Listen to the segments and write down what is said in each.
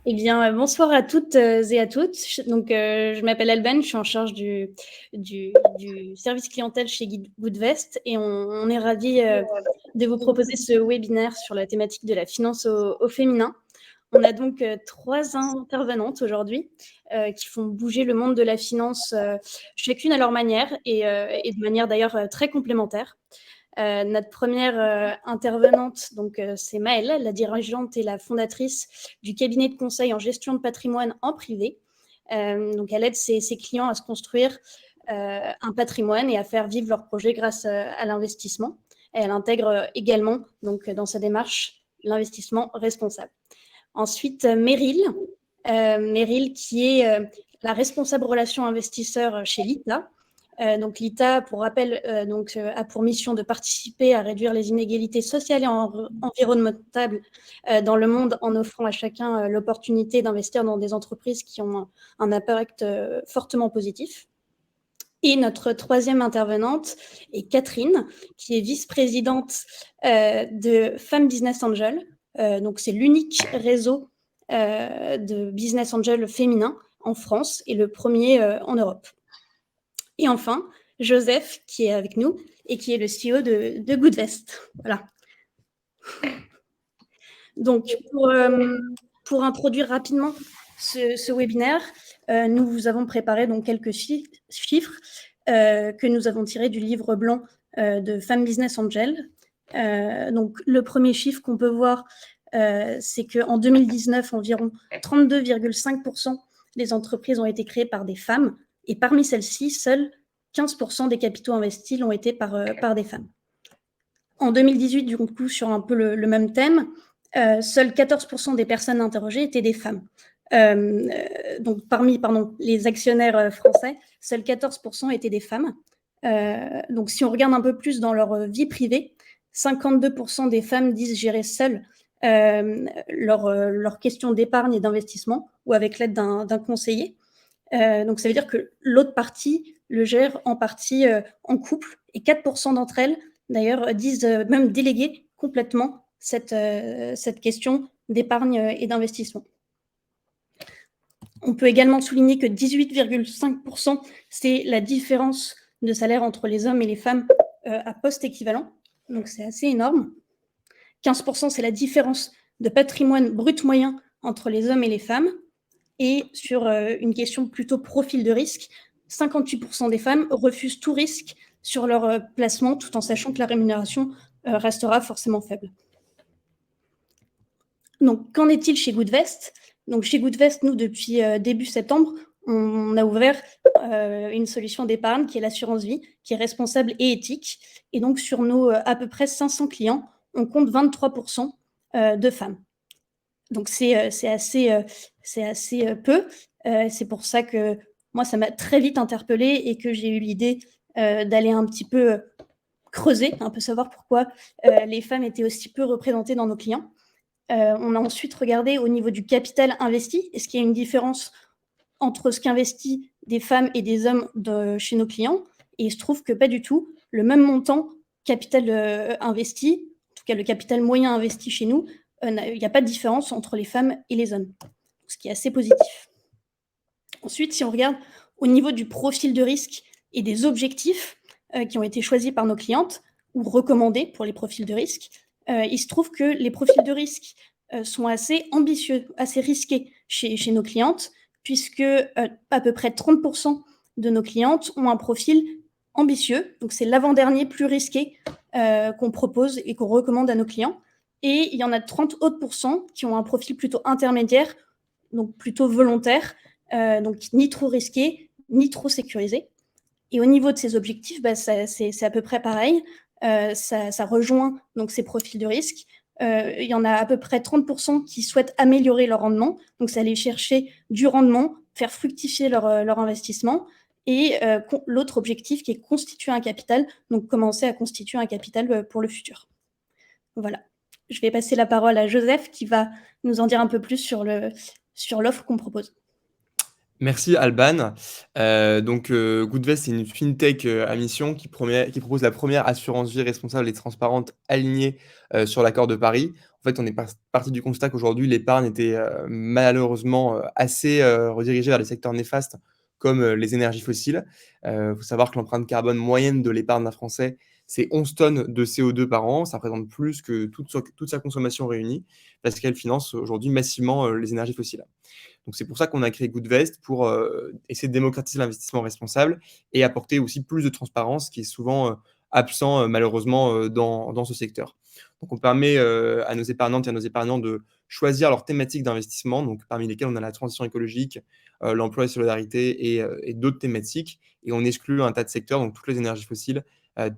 Eh bien, bonsoir à toutes et à tous. Donc, je m'appelle Alban, je suis en charge du service clientèle chez Goodvest et on est ravis de vous proposer ce webinaire sur la thématique de la finance au féminin. On a donc trois intervenantes aujourd'hui qui font bouger le monde de la finance, chacune à leur manière et de manière d'ailleurs très complémentaire. Notre première intervenante, donc c'est Maëlle, la dirigeante et la fondatrice du cabinet de conseil en gestion de patrimoine en privé. Donc elle aide ses clients à se construire un patrimoine et à faire vivre leurs projets grâce à l'investissement. Et elle intègre également donc dans sa démarche l'investissement responsable. Ensuite, Meryl qui est la responsable relations investisseurs chez Lita. Donc l'ITA, pour rappel, a pour mission de participer à réduire les inégalités sociales et environnementales dans le monde en offrant à chacun l'opportunité d'investir dans des entreprises qui ont un impact fortement positif. Et notre troisième intervenante est Catherine, qui est vice-présidente de Femmes Business Angel. Donc c'est l'unique réseau de business angel féminin en France et le premier en Europe. Et enfin, Joseph, qui est avec nous et qui est le CEO de Goodvest. Voilà. Donc, pour introduire rapidement ce webinaire, nous vous avons préparé donc quelques chiffres que nous avons tirés du livre blanc de Femmes Business Angel. Donc, le premier chiffre qu'on peut voir, c'est qu'en 2019, environ 32,5% des entreprises ont été créées par des femmes. Et parmi celles-ci, seuls 15% des capitaux investis l'ont été par des femmes. En 2018, du coup, sur un peu le même thème, seuls 14% des personnes interrogées étaient des femmes. Donc, parmi les actionnaires français, seuls 14% étaient des femmes. Donc, si on regarde un peu plus dans leur vie privée, 52% des femmes disent gérer seules leurs questions d'épargne et d'investissement ou avec l'aide d'un conseiller. Donc, ça veut dire que l'autre partie le gère en partie en couple et 4% d'entre elles, d'ailleurs, disent même déléguer complètement cette question d'épargne et d'investissement. On peut également souligner que 18,5%, c'est la différence de salaire entre les hommes et les femmes à poste équivalent. Donc, c'est assez énorme. 15%, c'est la différence de patrimoine brut moyen entre les hommes et les femmes. Et sur une question plutôt profil de risque, 58% des femmes refusent tout risque sur leur placement, tout en sachant que la rémunération restera forcément faible. Donc, qu'en est-il chez Goodvest ? Donc, chez Goodvest, nous, depuis début septembre, on a ouvert une solution d'épargne qui est l'assurance vie, qui est responsable et éthique. Et donc, sur nos à peu près 500 clients, on compte 23% de femmes. Donc, c'est assez peu. C'est pour ça que moi, ça m'a très vite interpellée et que j'ai eu l'idée d'aller un petit peu creuser, un peu savoir pourquoi les femmes étaient aussi peu représentées dans nos clients. On a ensuite regardé au niveau du capital investi. Est-ce qu'il y a une différence entre ce qu'investissent des femmes et des hommes chez nos clients ? Et il se trouve que pas du tout. Le même montant capital investi, en tout cas le capital moyen investi chez nous, il n'y a pas de différence entre les femmes et les hommes, ce qui est assez positif. Ensuite, si on regarde au niveau du profil de risque et des objectifs qui ont été choisis par nos clientes ou recommandés pour les profils de risque, il se trouve que les profils de risque sont assez ambitieux, assez risqués chez nos clientes, puisque à peu près 30% de nos clientes ont un profil ambitieux. Donc, c'est l'avant-dernier plus risqué qu'on propose et qu'on recommande à nos clients. Et il y en a 30 autres pourcents qui ont un profil plutôt intermédiaire, donc plutôt volontaire, donc ni trop risqué, ni trop sécurisé. Et au niveau de ces objectifs, c'est à peu près pareil. Ça rejoint donc ces profils de risque. Il y en a à peu près 30% qui souhaitent améliorer leur rendement. Donc, c'est aller chercher du rendement, faire fructifier leur investissement. Et l'autre objectif qui est constituer un capital, donc commencer à constituer un capital pour le futur. Voilà. Je vais passer la parole à Joseph qui va nous en dire un peu plus sur l'offre qu'on propose. Merci Alban. Goodvest, c'est une fintech à mission qui propose la première assurance vie responsable et transparente alignée sur l'accord de Paris. En fait, on est parti du constat qu'aujourd'hui, l'épargne était malheureusement assez redirigée vers des secteurs néfastes comme les énergies fossiles. Il faut savoir que l'empreinte carbone moyenne de l'épargne d'un Français, c'est 11 tonnes de CO2 par an. Ça représente plus que toute sa consommation réunie parce qu'elle finance aujourd'hui massivement les énergies fossiles. Donc c'est pour ça qu'on a créé Goodvest pour essayer de démocratiser l'investissement responsable et apporter aussi plus de transparence qui est souvent absent malheureusement dans ce secteur. Donc on permet à nos épargnantes et à nos épargnants de choisir leur thématique d'investissement, donc parmi lesquelles on a la transition écologique, l'emploi et la solidarité et d'autres thématiques. Et on exclut un tas de secteurs, donc toutes les énergies fossiles,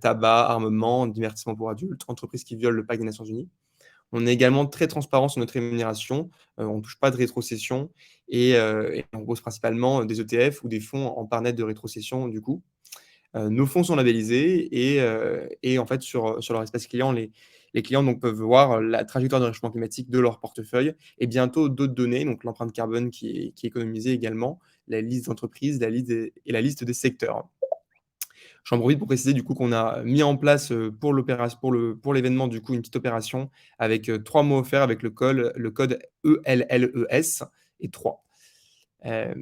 tabac, armement, divertissement pour adultes, entreprises qui violent le pacte des Nations Unies. On est également très transparent sur notre rémunération. On ne touche pas de rétrocession et on propose principalement des ETF ou des fonds en part net de rétrocession du coup. Nos fonds sont labellisés et en fait, sur leur espace client, les clients donc, peuvent voir la trajectoire de réchauffement climatique de leur portefeuille et bientôt d'autres données, donc l'empreinte carbone qui est économisée également, la liste d'entreprises et la liste des secteurs. J'en profite pour préciser du coup qu'on a mis en place pour l'événement du coup une petite opération avec 3 mots offerts avec le code ELLES et 3. Euh,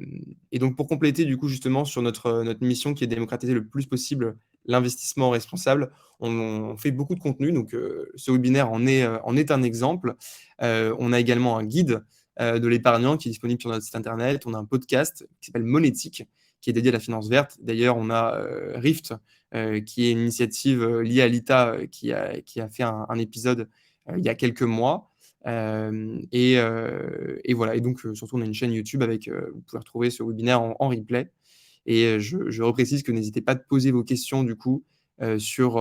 et donc pour compléter du coup justement sur notre mission qui est de démocratiser le plus possible l'investissement responsable, on fait beaucoup de contenu. Donc ce webinaire en est un exemple. On a également un guide de l'épargnant qui est disponible sur notre site internet. On a un podcast qui s'appelle Monétique qui est dédié à la finance verte. D'ailleurs, on a Rift, qui est une initiative liée à l'ITA qui a fait un épisode il y a quelques mois. Et voilà. Et donc, surtout, on a une chaîne YouTube avec, vous pouvez retrouver ce webinaire en replay. Et je reprécise que n'hésitez pas à poser vos questions du coup sur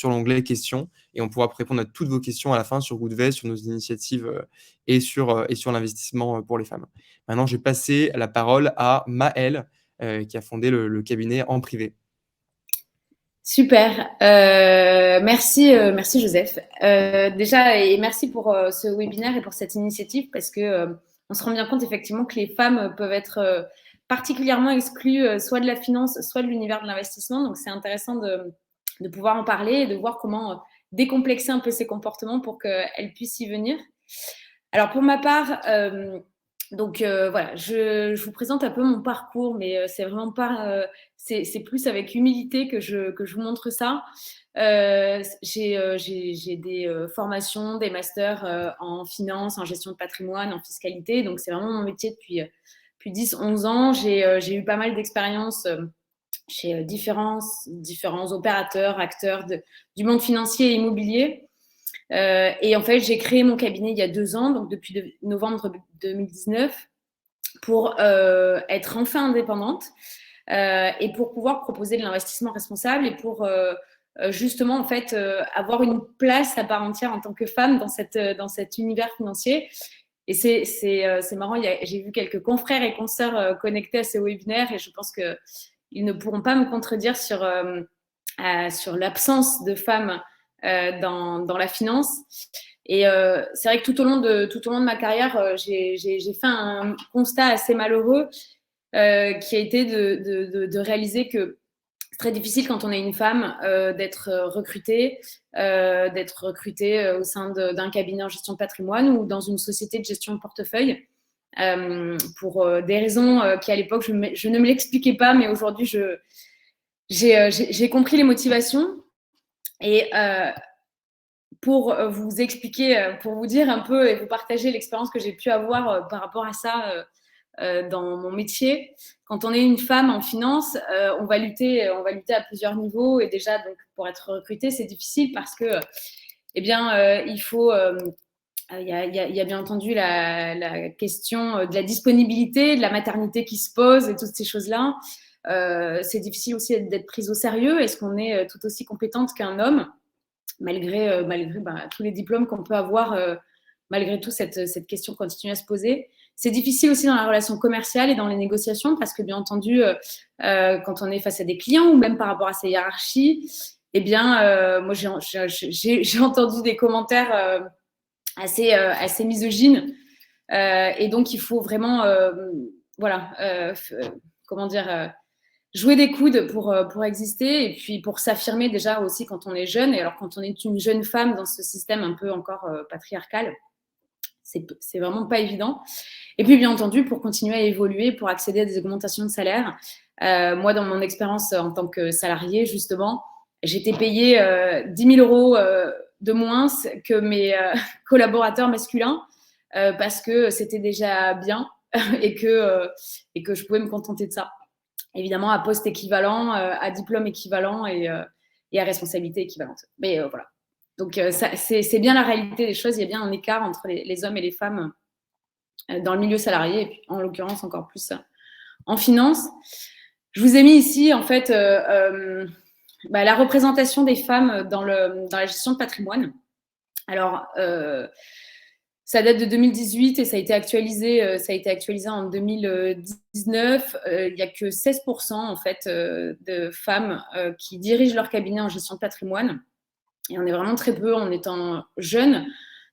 l'onglet questions et on pourra répondre à toutes vos questions à la fin sur Goodvest, sur nos initiatives et sur l'investissement pour les femmes. Maintenant, j'ai passé la parole à Maëlle qui a fondé le cabinet en privé. Super. Merci Joseph. Déjà, et merci pour ce webinaire et pour cette initiative parce que on se rend bien compte effectivement que les femmes peuvent être particulièrement exclues soit de la finance, soit de l'univers de l'investissement. Donc, c'est intéressant de pouvoir en parler et de voir comment décomplexer un peu ces comportements pour qu'elles puissent y venir. Alors, pour ma part, voilà, je vous présente un peu mon parcours, mais c'est vraiment pas, c'est plus avec humilité que je vous montre ça. J'ai des formations, des masters en finance, en gestion de patrimoine, en fiscalité, donc c'est vraiment mon métier depuis 10-11 ans. J'ai eu pas mal d'expériences chez différents opérateurs, acteurs du monde financier et immobilier. Et en fait, j'ai créé mon cabinet il y a 2 ans, donc depuis novembre 2019, pour être enfin indépendante et pour pouvoir proposer de l'investissement responsable et pour justement en fait avoir une place à part entière en tant que femme dans cet univers financier. Et c'est marrant, j'ai vu quelques confrères et consoeurs connectés à ce webinaire et je pense qu'ils ne pourront pas me contredire sur l'absence de femmes dans la finance. Et c'est vrai que tout au long de ma carrière, j'ai fait un constat assez malheureux qui a été de réaliser que c'est très difficile quand on est une femme d'être recrutée au sein d'un cabinet en gestion de patrimoine ou dans une société de gestion de portefeuille. Pour des raisons qui à l'époque je ne me l'expliquais pas, mais aujourd'hui j'ai compris les motivations. Et pour vous expliquer, pour vous dire un peu et vous partager l'expérience que j'ai pu avoir par rapport à ça dans mon métier. Quand on est une femme en finance, on va lutter à plusieurs niveaux. Et déjà, donc, pour être recrutée, c'est difficile parce que, eh bien, il faut. Il y a bien entendu la question de la disponibilité, de la maternité qui se pose et toutes ces choses-là. C'est difficile aussi d'être prise au sérieux. Est-ce qu'on est tout aussi compétente qu'un homme, malgré tous les diplômes qu'on peut avoir, malgré tout, cette question continue à se poser. C'est difficile aussi dans la relation commerciale et dans les négociations parce que, bien entendu, quand on est face à des clients ou même par rapport à sa hiérarchie, eh bien, moi, j'ai entendu des commentaires assez misogynes. Et donc, il faut vraiment comment dire, jouer des coudes pour exister et puis pour s'affirmer déjà aussi quand on est jeune. Et alors quand on est une jeune femme dans ce système un peu encore patriarcal, c'est vraiment pas évident. Et puis bien entendu, pour continuer à évoluer, pour accéder à des augmentations de salaire, moi dans mon expérience en tant que salariée justement, j'étais payée 10 000 euros de moins que mes collaborateurs masculins parce que c'était déjà bien et que je pouvais me contenter de ça. Évidemment, à poste équivalent, à diplôme équivalent et à responsabilité équivalente. Mais voilà. Donc, c'est bien la réalité des choses. Il y a bien un écart entre les hommes et les femmes dans le milieu salarié, et puis en l'occurrence encore plus en finance. Je vous ai mis ici, en fait, la représentation des femmes dans la gestion de patrimoine. Alors, ça date de 2018 et ça a été actualisé en 2019. Il n'y a que 16% en fait, de femmes qui dirigent leur cabinet en gestion de patrimoine. Et on est vraiment très peu en étant jeune.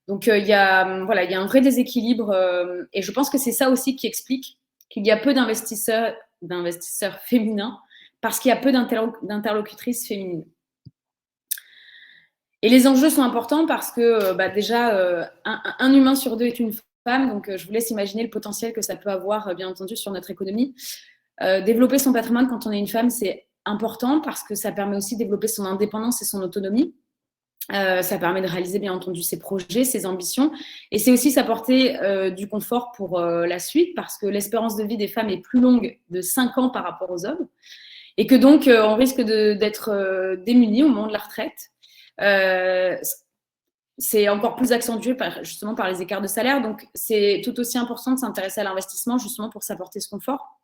Donc, il y a un vrai déséquilibre. Et je pense que c'est ça aussi qui explique qu'il y a peu d'investisseurs féminins parce qu'il y a peu d'interlocutrices féminines. Et les enjeux sont importants parce que déjà, un humain sur deux est une femme. Donc, je vous laisse imaginer le potentiel que ça peut avoir, bien entendu, sur notre économie. Développer son patrimoine quand on est une femme, c'est important parce que ça permet aussi de développer son indépendance et son autonomie. Ça permet de réaliser, bien entendu, ses projets, ses ambitions. Et c'est aussi s'apporter du confort pour la suite parce que l'espérance de vie des femmes est plus longue de 5 ans par rapport aux hommes. Et que donc, on risque d'être démunis au moment de la retraite. C'est encore plus accentué justement par les écarts de salaire. Donc, c'est tout aussi important de s'intéresser à l'investissement justement pour s'apporter ce confort.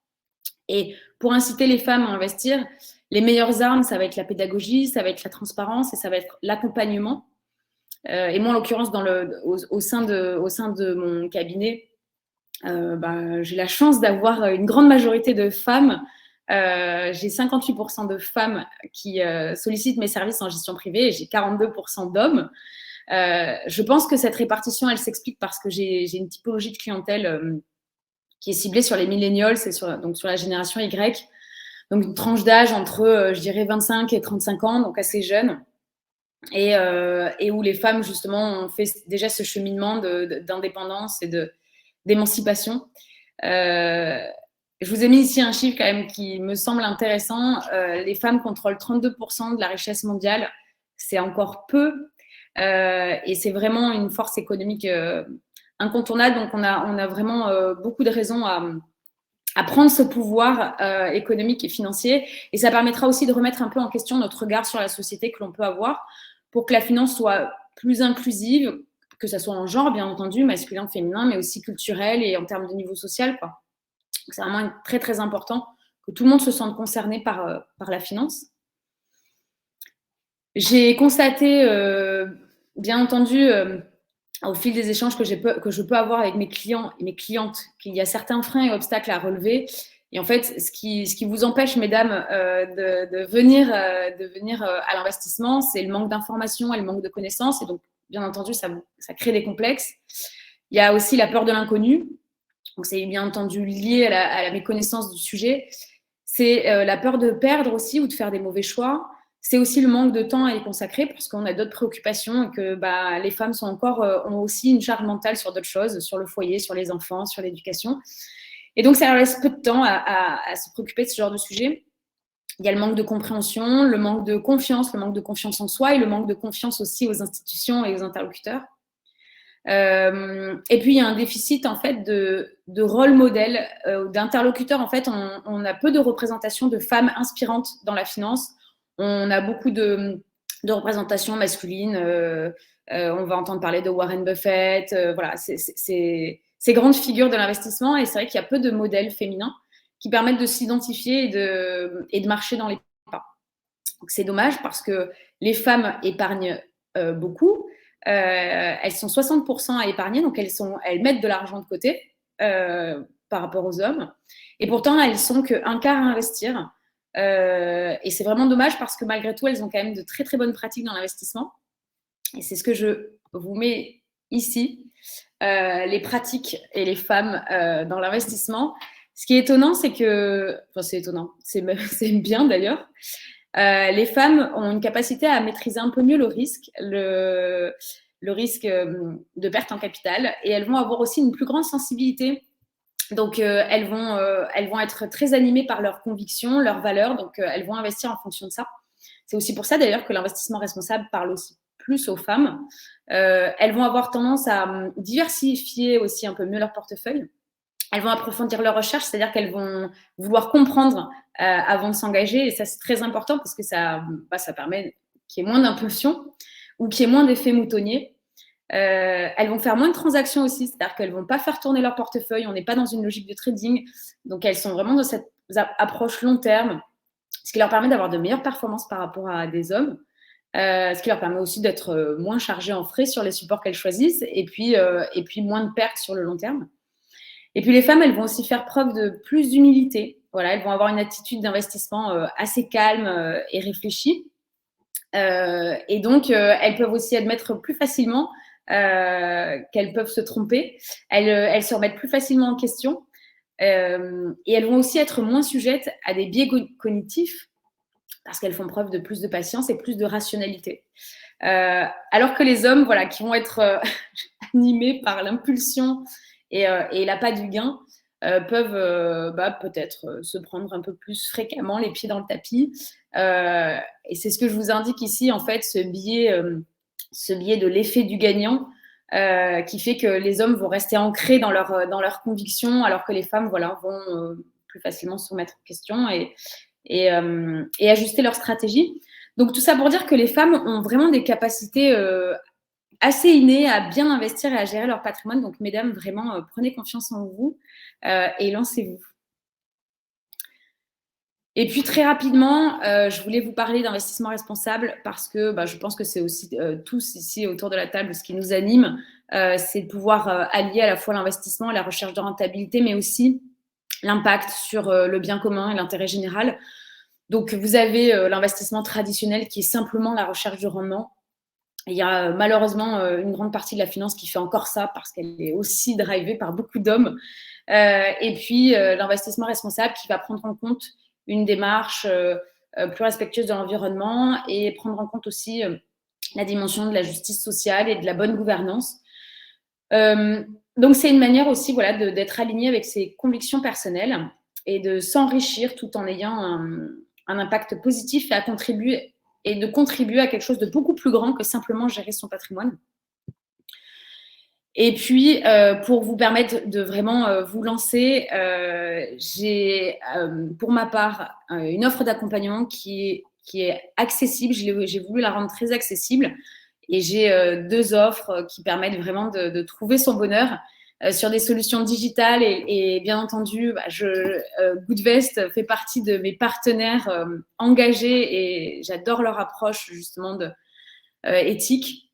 Et pour inciter les femmes à investir, les meilleures armes, ça va être la pédagogie, ça va être la transparence et ça va être l'accompagnement. Et moi, en l'occurrence, au sein de mon cabinet, j'ai la chance d'avoir une grande majorité de femmes. J'ai 58% de femmes qui sollicitent mes services en gestion privée et j'ai 42% d'hommes. Je pense que cette répartition, elle s'explique parce que j'ai une typologie de clientèle qui est ciblée sur les millennials et donc sur la génération Y. Donc une tranche d'âge entre, je dirais, 25 et 35 ans, donc assez jeune. Et où les femmes, justement, ont fait déjà ce cheminement d'indépendance et d'émancipation. Je vous ai mis ici un chiffre quand même qui me semble intéressant. Les femmes contrôlent 32% de la richesse mondiale. C'est encore peu. Et c'est vraiment une force économique incontournable. Donc, on a vraiment beaucoup de raisons à prendre ce pouvoir économique et financier. Et ça permettra aussi de remettre un peu en question notre regard sur la société que l'on peut avoir pour que la finance soit plus inclusive, que ce soit en genre, bien entendu, masculin, féminin, mais aussi culturel et en termes de niveau social, quoi. Donc, c'est vraiment très, très important que tout le monde se sente concerné par la finance. J'ai constaté, bien entendu, au fil des échanges que je peux avoir avec mes clients et mes clientes, qu'il y a certains freins et obstacles à relever. Et en fait, ce qui vous empêche, mesdames, de venir à l'investissement, c'est le manque d'informations et le manque de connaissances. Et donc, bien entendu, ça crée des complexes. Il y a aussi la peur de l'inconnu. Donc, c'est bien entendu lié à la méconnaissance du sujet. C'est la peur de perdre aussi ou de faire des mauvais choix. C'est aussi le manque de temps à y consacrer parce qu'on a d'autres préoccupations et que les femmes ont aussi une charge mentale sur d'autres choses, sur le foyer, sur les enfants, sur l'éducation. Et donc, ça leur laisse peu de temps à se préoccuper de ce genre de sujet. Il y a le manque de compréhension, le manque de confiance en soi et le manque de confiance aussi aux institutions et aux interlocuteurs. Et puis, il y a un déficit en fait de rôle modèle, d'interlocuteurs. En fait, on a peu de représentation de femmes inspirantes dans la finance. On a beaucoup de représentations masculines. On va entendre parler de Warren Buffett. Voilà, ces grandes figures de l'investissement. Et c'est vrai qu'il y a peu de modèles féminins qui permettent de s'identifier et de marcher dans les pas. Donc, c'est dommage parce que les femmes épargnent beaucoup. Elles sont 60% à épargner, donc elles mettent de l'argent de côté par rapport aux hommes. Et pourtant, elles sont qu'un quart à investir. Et c'est vraiment dommage parce que malgré tout, elles ont quand même de très, très bonnes pratiques dans l'investissement. Et c'est ce que je vous mets ici, les pratiques et les femmes dans l'investissement. Ce qui est étonnant, c'est que, enfin c'est étonnant, c'est bien d'ailleurs, les femmes ont une capacité à maîtriser un peu mieux le risque de perte en capital, et elles vont avoir aussi une plus grande sensibilité. Donc, elles vont être très animées par leurs convictions, leurs valeurs, donc elles vont investir en fonction de ça. C'est aussi pour ça d'ailleurs que l'investissement responsable parle aussi plus aux femmes. Elles vont avoir tendance à diversifier aussi un peu mieux leur portefeuille. Elles vont approfondir leurs recherches, c'est-à-dire qu'elles vont vouloir comprendre avant de s'engager, et ça c'est très important parce que ça permet qu'il y ait moins d'impulsion ou qu'il y ait moins d'effets moutonniers. Elles vont faire moins de transactions aussi, c'est-à-dire qu'elles ne vont pas faire tourner leur portefeuille, on n'est pas dans une logique de trading, donc elles sont vraiment dans cette approche long terme, ce qui leur permet d'avoir de meilleures performances par rapport à des hommes, ce qui leur permet aussi d'être moins chargées en frais sur les supports qu'elles choisissent, et puis moins de pertes sur le long terme. Et puis les femmes, elles vont aussi faire preuve de plus d'humilité. Voilà, elles vont avoir une attitude d'investissement assez calme et réfléchie. Et donc, elles peuvent aussi admettre plus facilement qu'elles peuvent se tromper. Elles se remettent plus facilement en question. Et elles vont aussi être moins sujettes à des biais cognitifs parce qu'elles font preuve de plus de patience et plus de rationalité. Alors que les hommes, voilà, qui vont être animés par l'impulsion et l'appât du gain, peuvent peut-être se prendre un peu plus fréquemment les pieds dans le tapis. Et c'est ce que je vous indique ici, en fait, ce biais de l'effet du gagnant qui fait que les hommes vont rester ancrés dans leurs convictions, alors que les femmes, voilà, vont plus facilement se remettre en question et ajuster leur stratégie. Donc tout ça pour dire que les femmes ont vraiment des capacités assez innées à bien investir et à gérer leur patrimoine. Donc mesdames, vraiment, prenez confiance en vous et lancez-vous. Et puis très rapidement, je voulais vous parler d'investissement responsable parce que je pense que c'est aussi tous ici autour de la table ce qui nous anime, c'est de pouvoir allier à la fois l'investissement et la recherche de rentabilité, mais aussi l'impact sur le bien commun et l'intérêt général. Donc vous avez l'investissement traditionnel qui est simplement la recherche de rendement. Il y a malheureusement une grande partie de la finance qui fait encore ça parce qu'elle est aussi drivée par beaucoup d'hommes. Et puis l'investissement responsable qui va prendre en compte une démarche plus respectueuse de l'environnement et prendre en compte aussi la dimension de la justice sociale et de la bonne gouvernance. Donc, c'est une manière aussi d'être aligné avec ses convictions personnelles et de s'enrichir tout en ayant un impact positif et de contribuer à quelque chose de beaucoup plus grand que simplement gérer son patrimoine. Et puis, pour vous permettre de vraiment vous lancer, j'ai pour ma part une offre d'accompagnement qui est accessible. J'ai voulu la rendre très accessible. Et j'ai 2 offres qui permettent vraiment de trouver son bonheur sur des solutions digitales. Et bien entendu, Goodvest fait partie de mes partenaires engagés et j'adore leur approche justement éthique.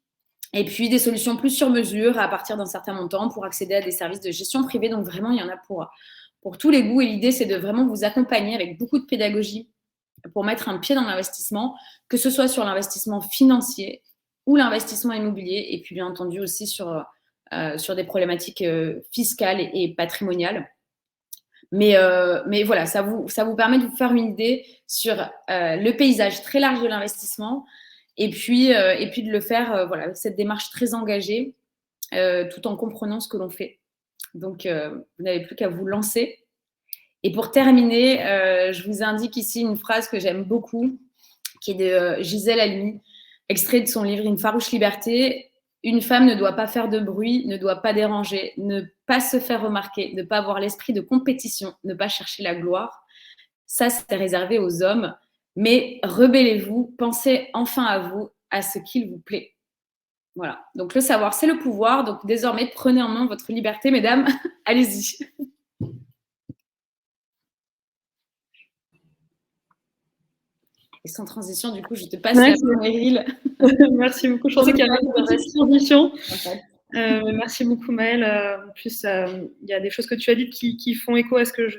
Et puis des solutions plus sur mesure à partir d'un certain montant pour accéder à des services de gestion privée. Donc vraiment, il y en a pour tous les goûts. Et l'idée, c'est de vraiment vous accompagner avec beaucoup de pédagogie pour mettre un pied dans l'investissement, que ce soit sur l'investissement financier ou l'investissement immobilier. Et puis bien entendu aussi sur des problématiques fiscales et patrimoniales. Mais voilà, ça vous permet de vous faire une idée sur le paysage très large de l'investissement. Et puis de le faire avec cette démarche très engagée tout en comprenant ce que l'on fait. Donc, vous n'avez plus qu'à vous lancer. Et pour terminer, je vous indique ici une phrase que j'aime beaucoup, qui est de Gisèle Halimi, extrait de son livre « Une farouche liberté ». Une femme ne doit pas faire de bruit, ne doit pas déranger, ne pas se faire remarquer, ne pas avoir l'esprit de compétition, ne pas chercher la gloire. Ça, c'est réservé aux hommes. Mais rebellez-vous, pensez enfin à vous, à ce qu'il vous plaît. Voilà. Donc, le savoir, c'est le pouvoir. Donc, désormais, prenez en main votre liberté, mesdames. Allez-y. Et sans transition, du coup, je te passe la parole, Meryl. Merci beaucoup. Je pensais qu'il y avait une petite transition. Merci beaucoup, Maëlle. En plus, il y a des choses que tu as dites qui font écho à ce que je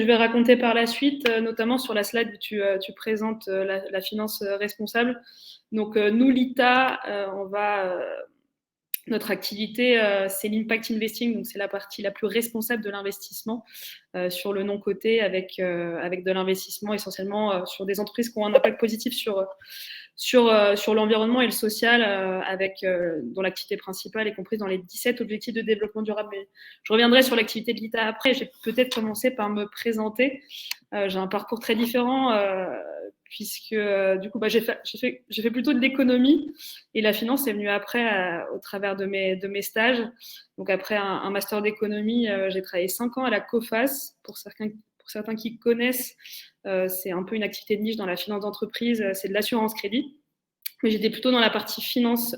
vais raconter par la suite, notamment sur la slide où tu présentes la finance responsable. Donc, nous, l'ITA, on va Notre activité, c'est l'impact investing, donc c'est la partie la plus responsable de l'investissement sur le non-coté avec de l'investissement essentiellement sur des entreprises qui ont un impact positif sur l'environnement et le social, dont l'activité principale est comprise dans les 17 objectifs de développement durable. Mais je reviendrai sur l'activité de l'ITA après. J'ai peut-être commencé par me présenter. J'ai un parcours très différent puisque du coup, j'ai fait plutôt de l'économie et la finance est venue après au travers de mes stages. Donc après un master d'économie, j'ai travaillé 5 ans à la COFAS. Pour certains qui connaissent, c'est un peu une activité de niche dans la finance d'entreprise, c'est de l'assurance crédit. Mais j'étais plutôt dans la partie finance,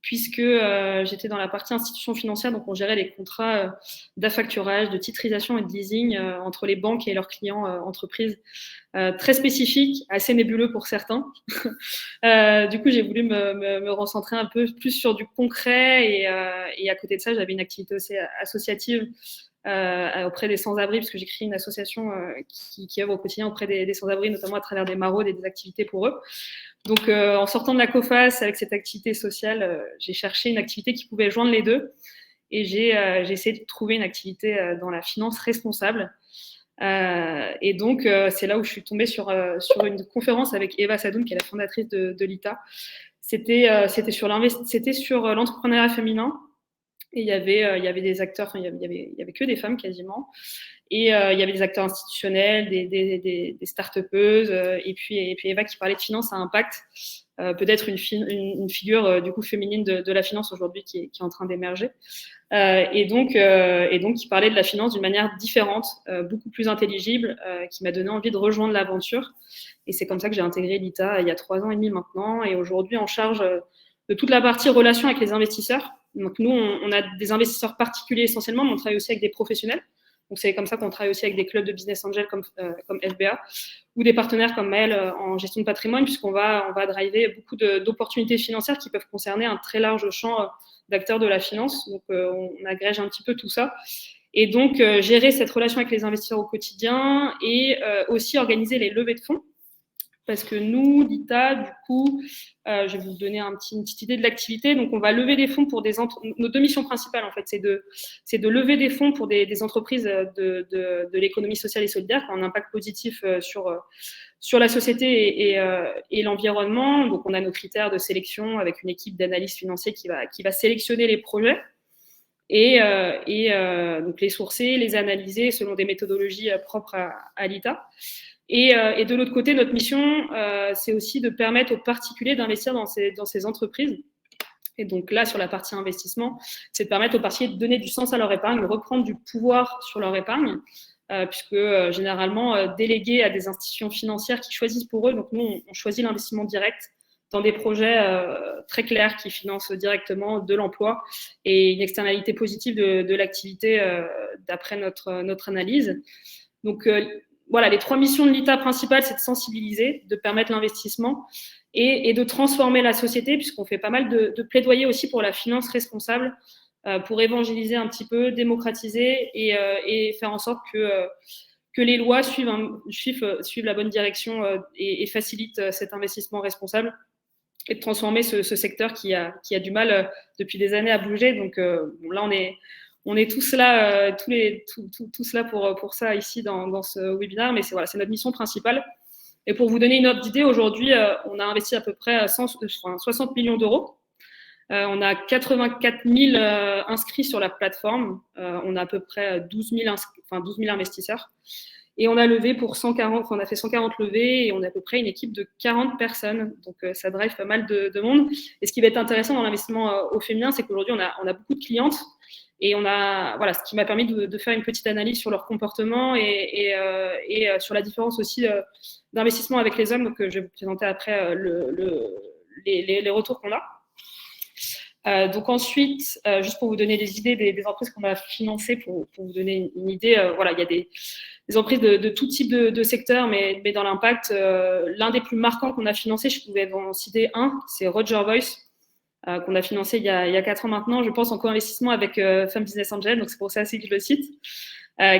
puisque j'étais dans la partie institution financière, donc on gérait les contrats d'affacturage, de titrisation et de leasing entre les banques et leurs clients entreprises, très spécifiques, assez nébuleux pour certains. Du coup, j'ai voulu me recentrer un peu plus sur du concret et à côté de ça, j'avais une activité aussi associative auprès des sans-abri, parce que j'ai créé une association qui œuvre au quotidien auprès des sans-abri, notamment à travers des maraudes et des activités pour eux. Donc, en sortant de la COFAS avec cette activité sociale, j'ai cherché une activité qui pouvait joindre les deux et j'ai essayé de trouver une activité dans la finance responsable. Et donc, c'est là où je suis tombée sur une conférence avec Eva Sadoun, qui est la fondatrice de l'ITA. C'était sur l'entrepreneuriat féminin. Et il y avait des acteurs, il y avait que des femmes quasiment. Et il y avait des acteurs institutionnels, des start-upeuses, et puis Eva qui parlait de finance à impact, peut-être une figure du coup féminine de la finance aujourd'hui qui est en train d'émerger. Et donc qui parlait de la finance d'une manière différente, beaucoup plus intelligible, qui m'a donné envie de rejoindre l'aventure. Et c'est comme ça que j'ai intégré l'ITA il y a 3 ans et demi maintenant, et aujourd'hui en charge de toute la partie relation avec les investisseurs. Donc nous, on a des investisseurs particuliers essentiellement, mais on travaille aussi avec des professionnels. Donc c'est comme ça qu'on travaille aussi avec des clubs de business angels comme FBA ou des partenaires comme Maël en gestion de patrimoine, puisqu'on va driver beaucoup d'opportunités financières qui peuvent concerner un très large champ d'acteurs de la finance. Donc on agrège un petit peu tout ça. Et donc gérer cette relation avec les investisseurs au quotidien et aussi organiser les levées de fonds. Parce que nous, l'ITA, du coup, je vais vous donner une petite idée de l'activité. Donc, on va lever des fonds pour nos 2 missions principales, en fait, c'est de lever des fonds pour des entreprises de l'économie sociale et solidaire qui ont un impact positif sur la société et l'environnement. Donc, on a nos critères de sélection avec une équipe d'analystes financiers qui va sélectionner les projets et donc les sourcer, les analyser selon des méthodologies propres à l'ITA. Et de l'autre côté, notre mission, c'est aussi de permettre aux particuliers d'investir dans ces entreprises. Et donc là, sur la partie investissement, c'est de permettre aux particuliers de donner du sens à leur épargne, de reprendre du pouvoir sur leur épargne, puisque généralement, délégués à des institutions financières qui choisissent pour eux. Donc nous, on choisit l'investissement direct dans des projets très clairs qui financent directement de l'emploi et une externalité positive de l'activité d'après notre analyse. Donc, voilà, les 3 missions de l'ITA principales, c'est de sensibiliser, de permettre l'investissement et de transformer la société, puisqu'on fait pas mal de plaidoyer aussi pour la finance responsable, pour évangéliser un petit peu, démocratiser et faire en sorte que les lois suivent la bonne direction et facilitent cet investissement responsable et de transformer ce secteur qui a du mal depuis des années à bouger. Donc là, on est tous là, tous là pour ça ici dans ce webinaire, mais c'est notre mission principale. Et pour vous donner une ordre d'idée, aujourd'hui, on a investi à peu près 60 millions d'euros. On a 84 000 inscrits sur la plateforme. On a à peu près 12 000 investisseurs. Et on a levé on a fait 140 levées et on a à peu près une équipe de 40 personnes. Donc, ça drive pas mal de monde. Et ce qui va être intéressant dans l'investissement au féminin, c'est qu'aujourd'hui, on a beaucoup de clientes. Et ce qui m'a permis de faire une petite analyse sur leur comportement et sur la différence aussi d'investissement avec les hommes. Donc, je vais vous présenter après les retours qu'on a. Donc ensuite, juste pour vous donner des idées des entreprises qu'on a financées, pour vous donner une idée, il y a des entreprises de tout type de secteur, mais dans l'impact, l'un des plus marquants qu'on a financé, je pouvais en citer un, c'est Roger Voice, qu'on a financé il y a 4 ans maintenant, je pense en co-investissement avec Femmes Business Angel, donc c'est pour ça aussi que je le cite.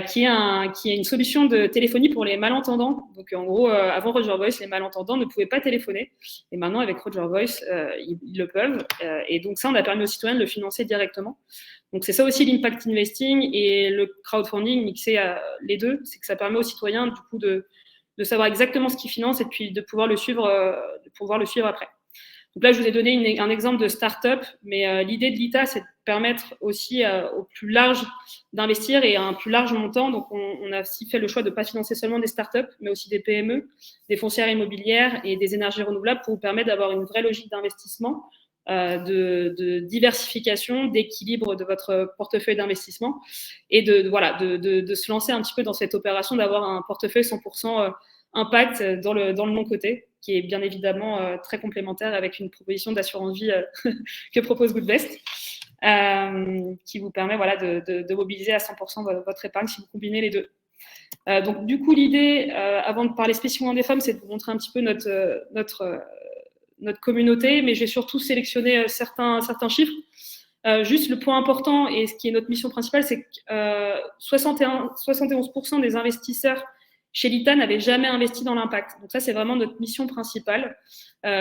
qui est une solution de téléphonie pour les malentendants. Donc, en gros, avant Roger Voice, les malentendants ne pouvaient pas téléphoner. Et maintenant, avec Roger Voice, ils le peuvent. Et donc, ça, on a permis aux citoyens de le financer directement. Donc, c'est ça aussi l'impact investing et le crowdfunding, mixé à les deux, c'est que ça permet aux citoyens, du coup, de savoir exactement ce qu'ils financent et puis de pouvoir le suivre après. Donc là, je vous ai donné un exemple de start-up, mais l'idée de l'ITA, c'est de permettre aussi au plus large d'investir et à un plus large montant. Donc, on a aussi fait le choix de ne pas financer seulement des start-up, mais aussi des PME, des foncières immobilières et des énergies renouvelables pour vous permettre d'avoir une vraie logique d'investissement, de diversification, d'équilibre de votre portefeuille d'investissement et de se lancer un petit peu dans cette opération, d'avoir un portefeuille 100% impact dans le non-coté, qui est bien évidemment très complémentaire avec une proposition d'assurance vie que propose Goodvest, qui vous permet de mobiliser à 100% votre épargne si vous combinez les deux. Donc, du coup, l'idée, avant de parler spécifiquement des femmes, c'est de vous montrer un petit peu notre communauté, mais j'ai surtout sélectionné certains chiffres. Juste le point important, et ce qui est notre mission principale, c'est que 71% des investisseurs chez l'ITA n'avaient jamais investi dans l'impact. Donc ça, c'est vraiment notre mission principale,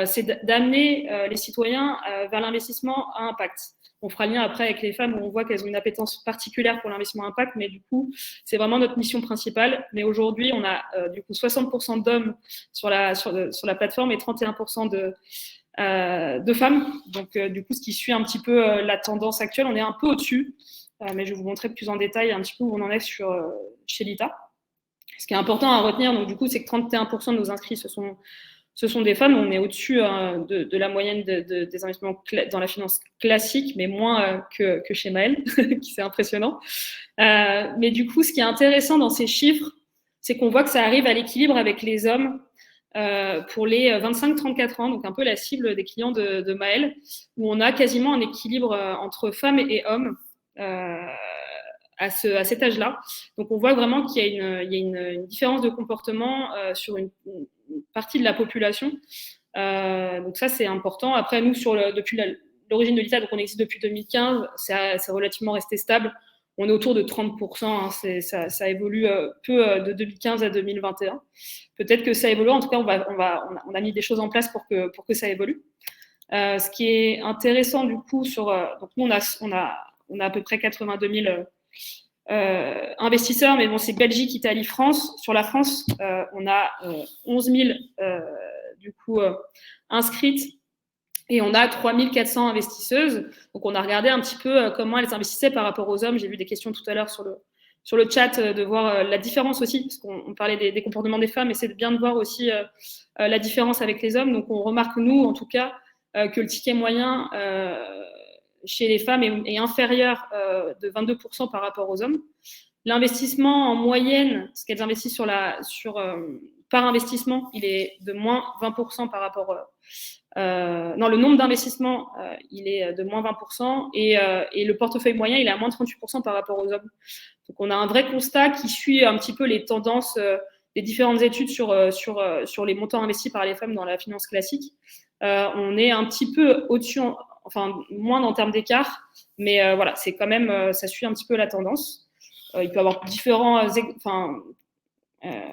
c'est d'amener les citoyens vers l'investissement à impact. On fera le lien après avec les femmes où on voit qu'elles ont une appétence particulière pour l'investissement à impact, mais du coup, c'est vraiment notre mission principale. Mais aujourd'hui, on a du coup 60% d'hommes sur la plateforme et 31% de femmes. Donc, du coup, ce qui suit un petit peu la tendance actuelle, on est un peu au-dessus, mais je vais vous montrer plus en détail un petit peu où on en est chez l'ITA. Ce qui est important à retenir, donc du coup, c'est que 31% de nos inscrits, ce sont des femmes. On est au-dessus de la moyenne des investissements dans la finance classique, mais moins que chez Maëlle, qui c'est impressionnant. Mais du coup, ce qui est intéressant dans ces chiffres, c'est qu'on voit que ça arrive à l'équilibre avec les hommes pour les 25-34 ans, donc un peu la cible des clients de Maëlle, où on a quasiment un équilibre entre femmes et hommes à cet âge-là. Donc, on voit vraiment qu'il y a une différence de comportement sur une partie de la population. Donc, ça, c'est important. Après, nous, depuis l'origine de l'ITA, donc on existe depuis 2015, c'est relativement resté stable. On est autour de 30%. Hein, ça évolue peu de 2015 à 2021. Peut-être que ça évolue. En tout cas, on a mis des choses en place pour que ça évolue. Ce qui est intéressant, du coup, donc nous, on a à peu près 82 000 investisseurs, mais bon, c'est Belgique, Italie, France. Sur la France, on a 11 000 du coup inscrites et on a 3 400 investisseuses. Donc, on a regardé un petit peu comment elles investissaient par rapport aux hommes. J'ai vu des questions tout à l'heure sur le chat de voir la différence aussi, parce qu'on parlait des comportements des femmes, et c'est bien de voir aussi la différence avec les hommes. Donc, on remarque, nous, en tout cas, que le ticket moyen chez les femmes est inférieur de 22% par rapport aux hommes. L'investissement en moyenne, ce qu'elles investissent par investissement, il est de moins 20% par rapport. Non, le nombre d'investissements, il est de moins 20% et le portefeuille moyen, il est à moins 38% par rapport aux hommes. Donc, on a un vrai constat qui suit un petit peu les tendances des différentes études sur les montants investis par les femmes dans la finance classique. On est un petit peu au-dessus, enfin moins en termes d'écart, mais voilà, c'est quand même, ça suit un petit peu la tendance. Il peut y avoir différentes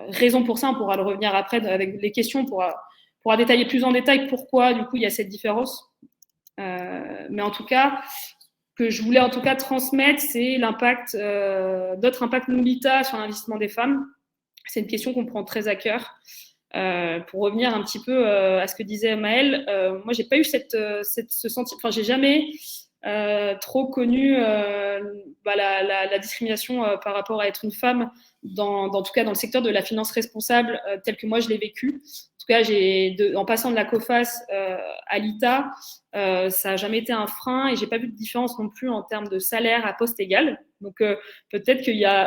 raisons pour ça, on pourra le revenir après avec les questions, on pourra détailler plus en détail pourquoi du coup il y a cette différence. Mais en tout cas, ce que je voulais en tout cas transmettre, c'est l'impact, notre impact NouLITA sur l'investissement des femmes. C'est une question qu'on prend très à cœur. Pour revenir un petit peu à ce que disait Maëlle, moi j'ai pas eu ce sentiment, enfin j'ai jamais trop connu la discrimination par rapport à être une femme en tout cas dans le secteur de la finance responsable tel que moi je l'ai vécu. En tout cas, en passant de la COFAS à l'ITA, ça n'a jamais été un frein et j'ai pas vu de différence non plus en termes de salaire à poste égal. Donc peut-être qu'il y a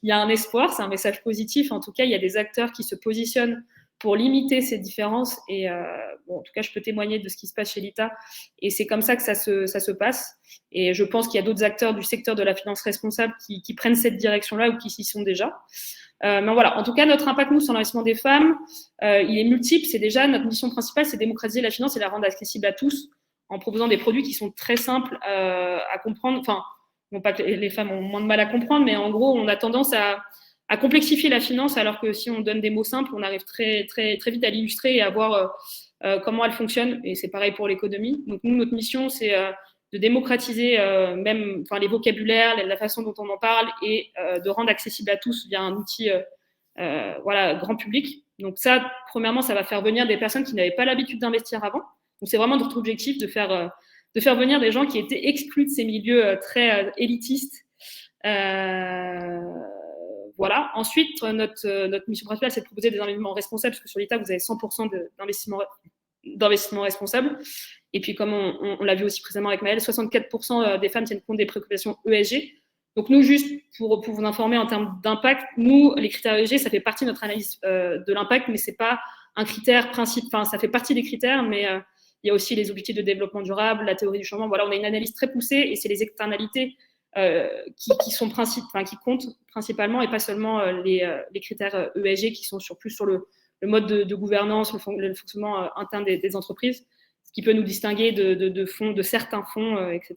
un espoir, c'est un message positif. En tout cas, il y a des acteurs qui se positionnent pour limiter ces différences et en tout cas, je peux témoigner de ce qui se passe chez l'ITA et c'est comme ça que ça se passe. Et je pense qu'il y a d'autres acteurs du secteur de la finance responsable qui prennent cette direction-là ou qui s'y sont déjà. Mais voilà, en tout cas, notre impact, nous, sur l'investissement des femmes, il est multiple. C'est déjà notre mission principale, c'est démocratiser la finance et la rendre accessible à tous en proposant des produits qui sont très simples à comprendre. Enfin, non pas que les femmes ont moins de mal à comprendre, mais en gros, on a tendance à complexifier la finance, alors que si on donne des mots simples, on arrive très, très, très vite à l'illustrer et à voir comment elle fonctionne. Et c'est pareil pour l'économie. Donc nous, notre mission, c'est de démocratiser même les vocabulaires, la façon dont on en parle, et de rendre accessible à tous via un outil grand public. Donc ça, premièrement, ça va faire venir des personnes qui n'avaient pas l'habitude d'investir avant. Donc c'est vraiment notre objectif de faire venir des gens qui étaient exclus de ces milieux très élitistes. Voilà. Ensuite, notre mission principale, c'est de proposer des investissements responsables, parce que sur l'État, vous avez 100% d'investissement responsable. Et puis, comme on l'a vu aussi précédemment avec Maëlle, 64% des femmes tiennent compte des préoccupations ESG. Donc, nous, juste pour vous informer en termes d'impact, nous, les critères ESG, ça fait partie de notre analyse de l'impact, mais c'est pas un critère principe. Enfin, ça fait partie des critères, mais il y a aussi les objectifs de développement durable, la théorie du changement. Voilà, on a une analyse très poussée, et c'est les externalités qui comptent principalement, et pas seulement les critères ESG qui sont plus sur le mode de gouvernance, le fonctionnement interne des entreprises, ce qui peut nous distinguer de certains fonds, etc.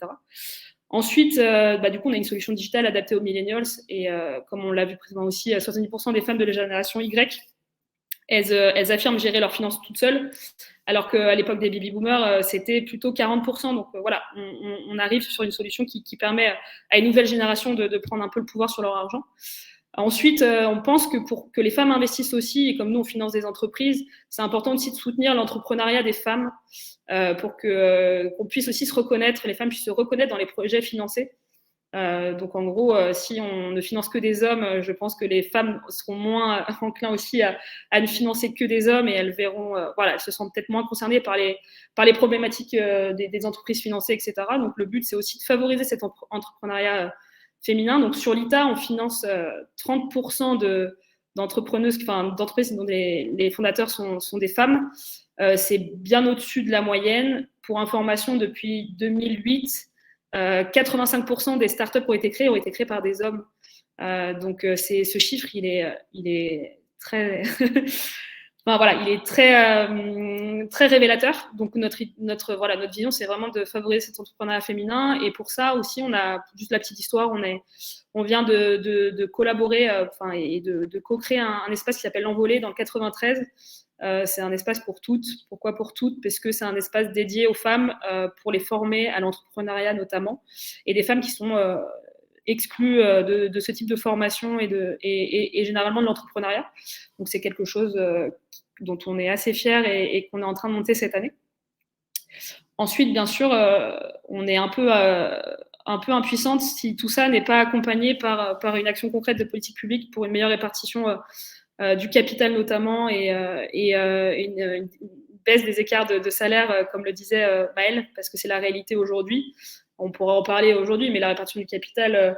Ensuite, du coup, on a une solution digitale adaptée aux millennials, et comme on l'a vu précédemment aussi, 70% des femmes de la génération Y, elles affirment gérer leurs finances toutes seules, alors qu'à l'époque des baby-boomers, c'était plutôt 40%. Donc voilà, on arrive sur une solution qui permet à une nouvelle génération de prendre un peu le pouvoir sur leur argent. Ensuite, on pense que pour que les femmes investissent aussi, et comme nous, on finance des entreprises, c'est important aussi de soutenir l'entrepreneuriat des femmes pour qu'on puisse aussi se reconnaître, les femmes puissent se reconnaître dans les projets financés. Donc en gros, si on ne finance que des hommes, je pense que les femmes seront moins enclins aussi à ne financer que des hommes, et elles verront, elles se sentent peut-être moins concernées par les problématiques des entreprises financées, etc. Donc le but, c'est aussi de favoriser cet entrepreneuriat féminin. Donc sur l'ITA, on finance 30% d'entrepreneuses, d'entreprises dont les fondateurs sont des femmes. C'est bien au-dessus de la moyenne. Pour information, depuis 2008, 85% des startups qui ont été créées par des hommes. Donc ce chiffre, il est très il est très très révélateur. Donc notre vision, c'est vraiment de favoriser cet entrepreneuriat féminin, et pour ça aussi, on a juste la petite histoire, on vient de collaborer et de co-créer un espace qui s'appelle l'Envolée dans le 93. C'est un espace pour toutes. Pourquoi pour toutes? Parce que c'est un espace dédié aux femmes pour les former à l'entrepreneuriat notamment, et des femmes qui sont exclues de ce type de formation et généralement de l'entrepreneuriat. Donc c'est quelque chose dont on est assez fiers et qu'on est en train de monter cette année. Ensuite, bien sûr, on est un peu impuissante si tout ça n'est pas accompagné par une action concrète de politique publique pour une meilleure répartition du capital notamment, et une baisse des écarts de salaire, comme le disait Maëlle, parce que c'est la réalité aujourd'hui. On pourra en parler aujourd'hui, mais la répartition du capital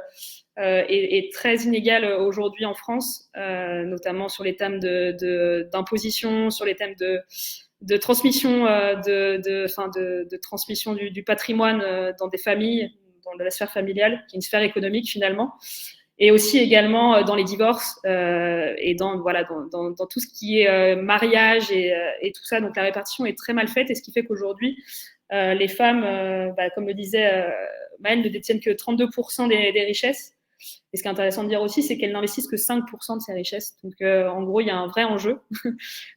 est très inégale aujourd'hui en France, notamment sur les thèmes d'imposition, sur les thèmes de transmission, de transmission du patrimoine dans des familles, dans la sphère familiale, qui est une sphère économique finalement. Et aussi également dans les divorces et dans tout ce qui est mariage et tout ça. Donc la répartition est très mal faite, et ce qui fait qu'aujourd'hui, les femmes, comme le disait Maëlle, ne détiennent que 32% des richesses. Et ce qui est intéressant de dire aussi, c'est qu'elles n'investissent que 5% de ces richesses. Donc en gros, il y a un vrai enjeu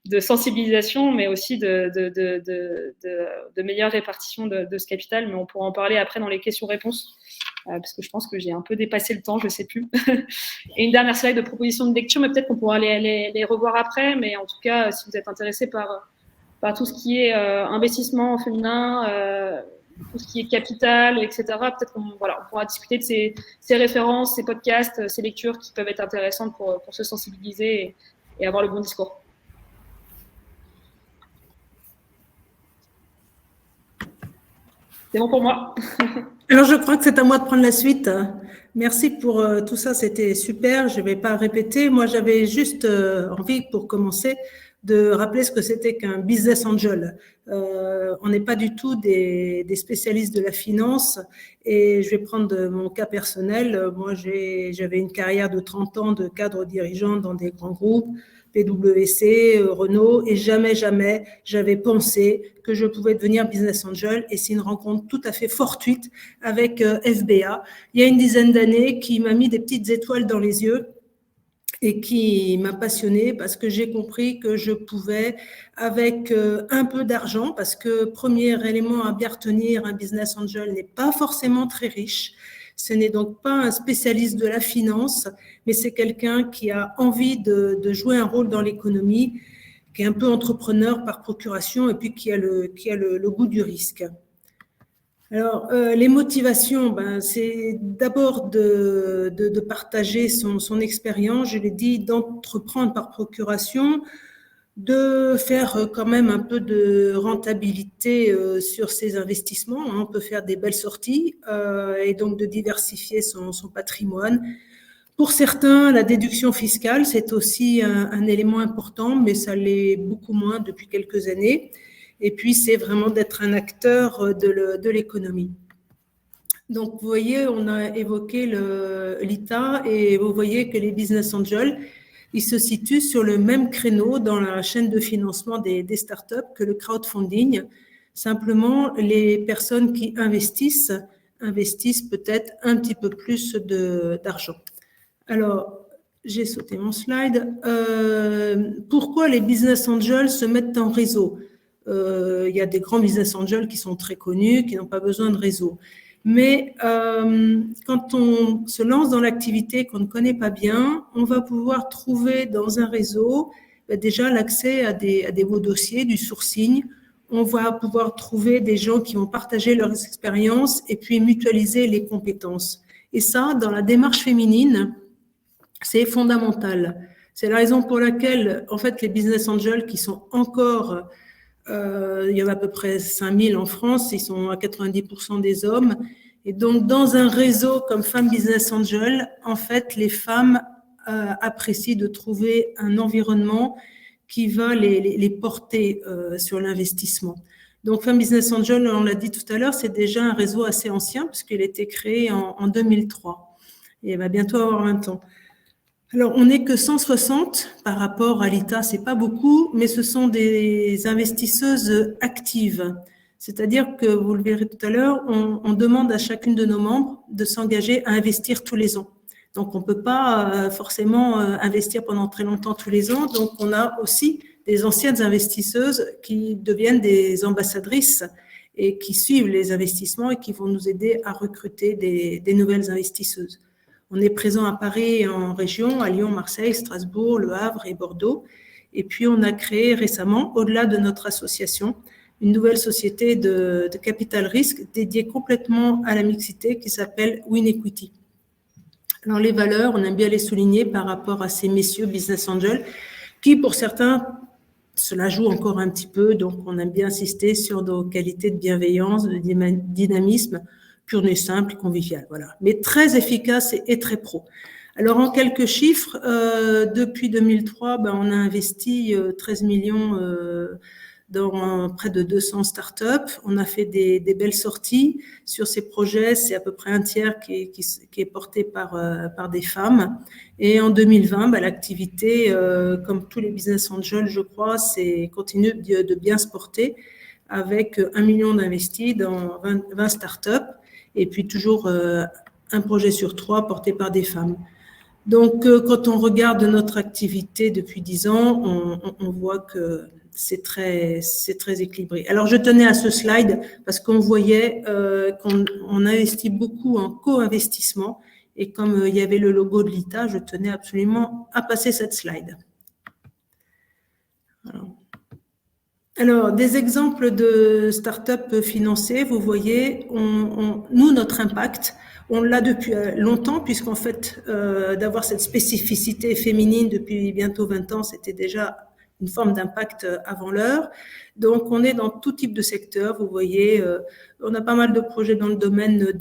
de sensibilisation, mais aussi de meilleure répartition de ce capital. Mais on pourra en parler après dans les questions-réponses, parce que je pense que j'ai un peu dépassé le temps, je ne sais plus. Et une dernière slide de propositions de lecture, mais peut-être qu'on pourra les revoir après. Mais en tout cas, si vous êtes intéressé par tout ce qui est investissement féminin, tout ce qui est capital, etc., peut-être qu'on pourra discuter de ces références, ces podcasts, ces lectures qui peuvent être intéressantes pour se sensibiliser et avoir le bon discours. C'est bon pour moi. Alors, je crois que c'est à moi de prendre la suite. Merci pour tout ça, c'était super. Je ne vais pas répéter. Moi, j'avais juste envie, pour commencer, de rappeler ce que c'était qu'un business angel. On n'est pas du tout des spécialistes de la finance, et je vais prendre mon cas personnel. Moi, j'avais une carrière de 30 ans de cadre dirigeant dans des grands groupes, PwC, Renault, et jamais j'avais pensé que je pouvais devenir business angel. Et c'est une rencontre tout à fait fortuite avec FBA, il y a une dizaine d'années, qui m'a mis des petites étoiles dans les yeux et qui m'a passionnée parce que j'ai compris que je pouvais, avec un peu d'argent, parce que premier élément à bien retenir, un business angel n'est pas forcément très riche. Ce n'est donc pas un spécialiste de la finance, mais c'est quelqu'un qui a envie de jouer un rôle dans l'économie, qui est un peu entrepreneur par procuration et puis qui a le goût du risque. Alors, les motivations, c'est d'abord de partager son expérience, je l'ai dit, d'entreprendre par procuration, de faire quand même un peu de rentabilité sur ses investissements. On peut faire des belles sorties et donc de diversifier son patrimoine. Pour certains, la déduction fiscale, c'est aussi un élément important, mais ça l'est beaucoup moins depuis quelques années. Et puis, c'est vraiment d'être un acteur de l'économie. Donc, vous voyez, on a évoqué l'ITA et vous voyez que les business angels, ils se situent sur le même créneau dans la chaîne de financement des startups que le crowdfunding. Simplement, les personnes qui investissent peut-être un petit peu plus d'argent. Alors, j'ai sauté mon slide. Pourquoi les business angels se mettent en réseau ? Il y a des grands business angels qui sont très connus, qui n'ont pas besoin de réseau. Mais quand on se lance dans l'activité qu'on ne connaît pas bien, on va pouvoir trouver dans un réseau déjà l'accès à des beaux dossiers, du sourcing. On va pouvoir trouver des gens qui vont partager leurs expériences et puis mutualiser les compétences. Et ça, dans la démarche féminine, c'est fondamental. C'est la raison pour laquelle, en fait, les business angels qui sont encore, il y en a à peu près 5000 en France, ils sont à 90% des hommes. Et donc, dans un réseau comme Femmes Business Angel, en fait, les femmes apprécient de trouver un environnement qui va les porter sur l'investissement. Donc, Femmes Business Angel, on l'a dit tout à l'heure, c'est déjà un réseau assez ancien puisqu'il a été créé en 2003 et il va bientôt avoir 20 ans. Alors, on n'est que 160 par rapport à l'ITA, c'est pas beaucoup, mais ce sont des investisseuses actives. C'est-à-dire que, vous le verrez tout à l'heure, on demande à chacune de nos membres de s'engager à investir tous les ans. Donc, on ne peut pas forcément investir pendant très longtemps tous les ans. Donc, on a aussi des anciennes investisseuses qui deviennent des ambassadrices et qui suivent les investissements et qui vont nous aider à recruter des nouvelles investisseuses. On est présent à Paris et en région, à Lyon, Marseille, Strasbourg, Le Havre et Bordeaux. Et puis, on a créé récemment, au-delà de notre association, une nouvelle société de capital risque dédiée complètement à la mixité qui s'appelle WinEquity. Alors, les valeurs, on aime bien les souligner par rapport à ces messieurs business angels qui, pour certains, cela joue encore un petit peu. Donc, on aime bien insister sur nos qualités de bienveillance, de dynamisme, pur et simple, convivial, voilà. Mais très efficace et très pro. Alors, en quelques chiffres, depuis 2003, on a investi 13 millions dans près de 200 startups. On a fait des belles sorties. Sur ces projets, c'est à peu près un tiers qui est porté par des femmes. Et en 2020, l'activité, comme tous les business angels, je crois, continue de bien se porter avec 1 million d'investis dans 20 startups. Et puis toujours un projet sur 3 porté par des femmes. Donc, quand on regarde notre activité depuis 10 ans, on voit que c'est très équilibré. Alors, je tenais à ce slide parce qu'on voyait qu'on investit beaucoup en co-investissement et comme il y avait le logo de l'ITA, je tenais absolument à passer cette slide. Alors, des exemples de start-up financées, vous voyez, nous, notre impact, on l'a depuis longtemps, puisqu'en fait, d'avoir cette spécificité féminine depuis bientôt 20 ans, c'était déjà une forme d'impact avant l'heure. Donc, on est dans tout type de secteur. Vous voyez, on a pas mal de projets dans le domaine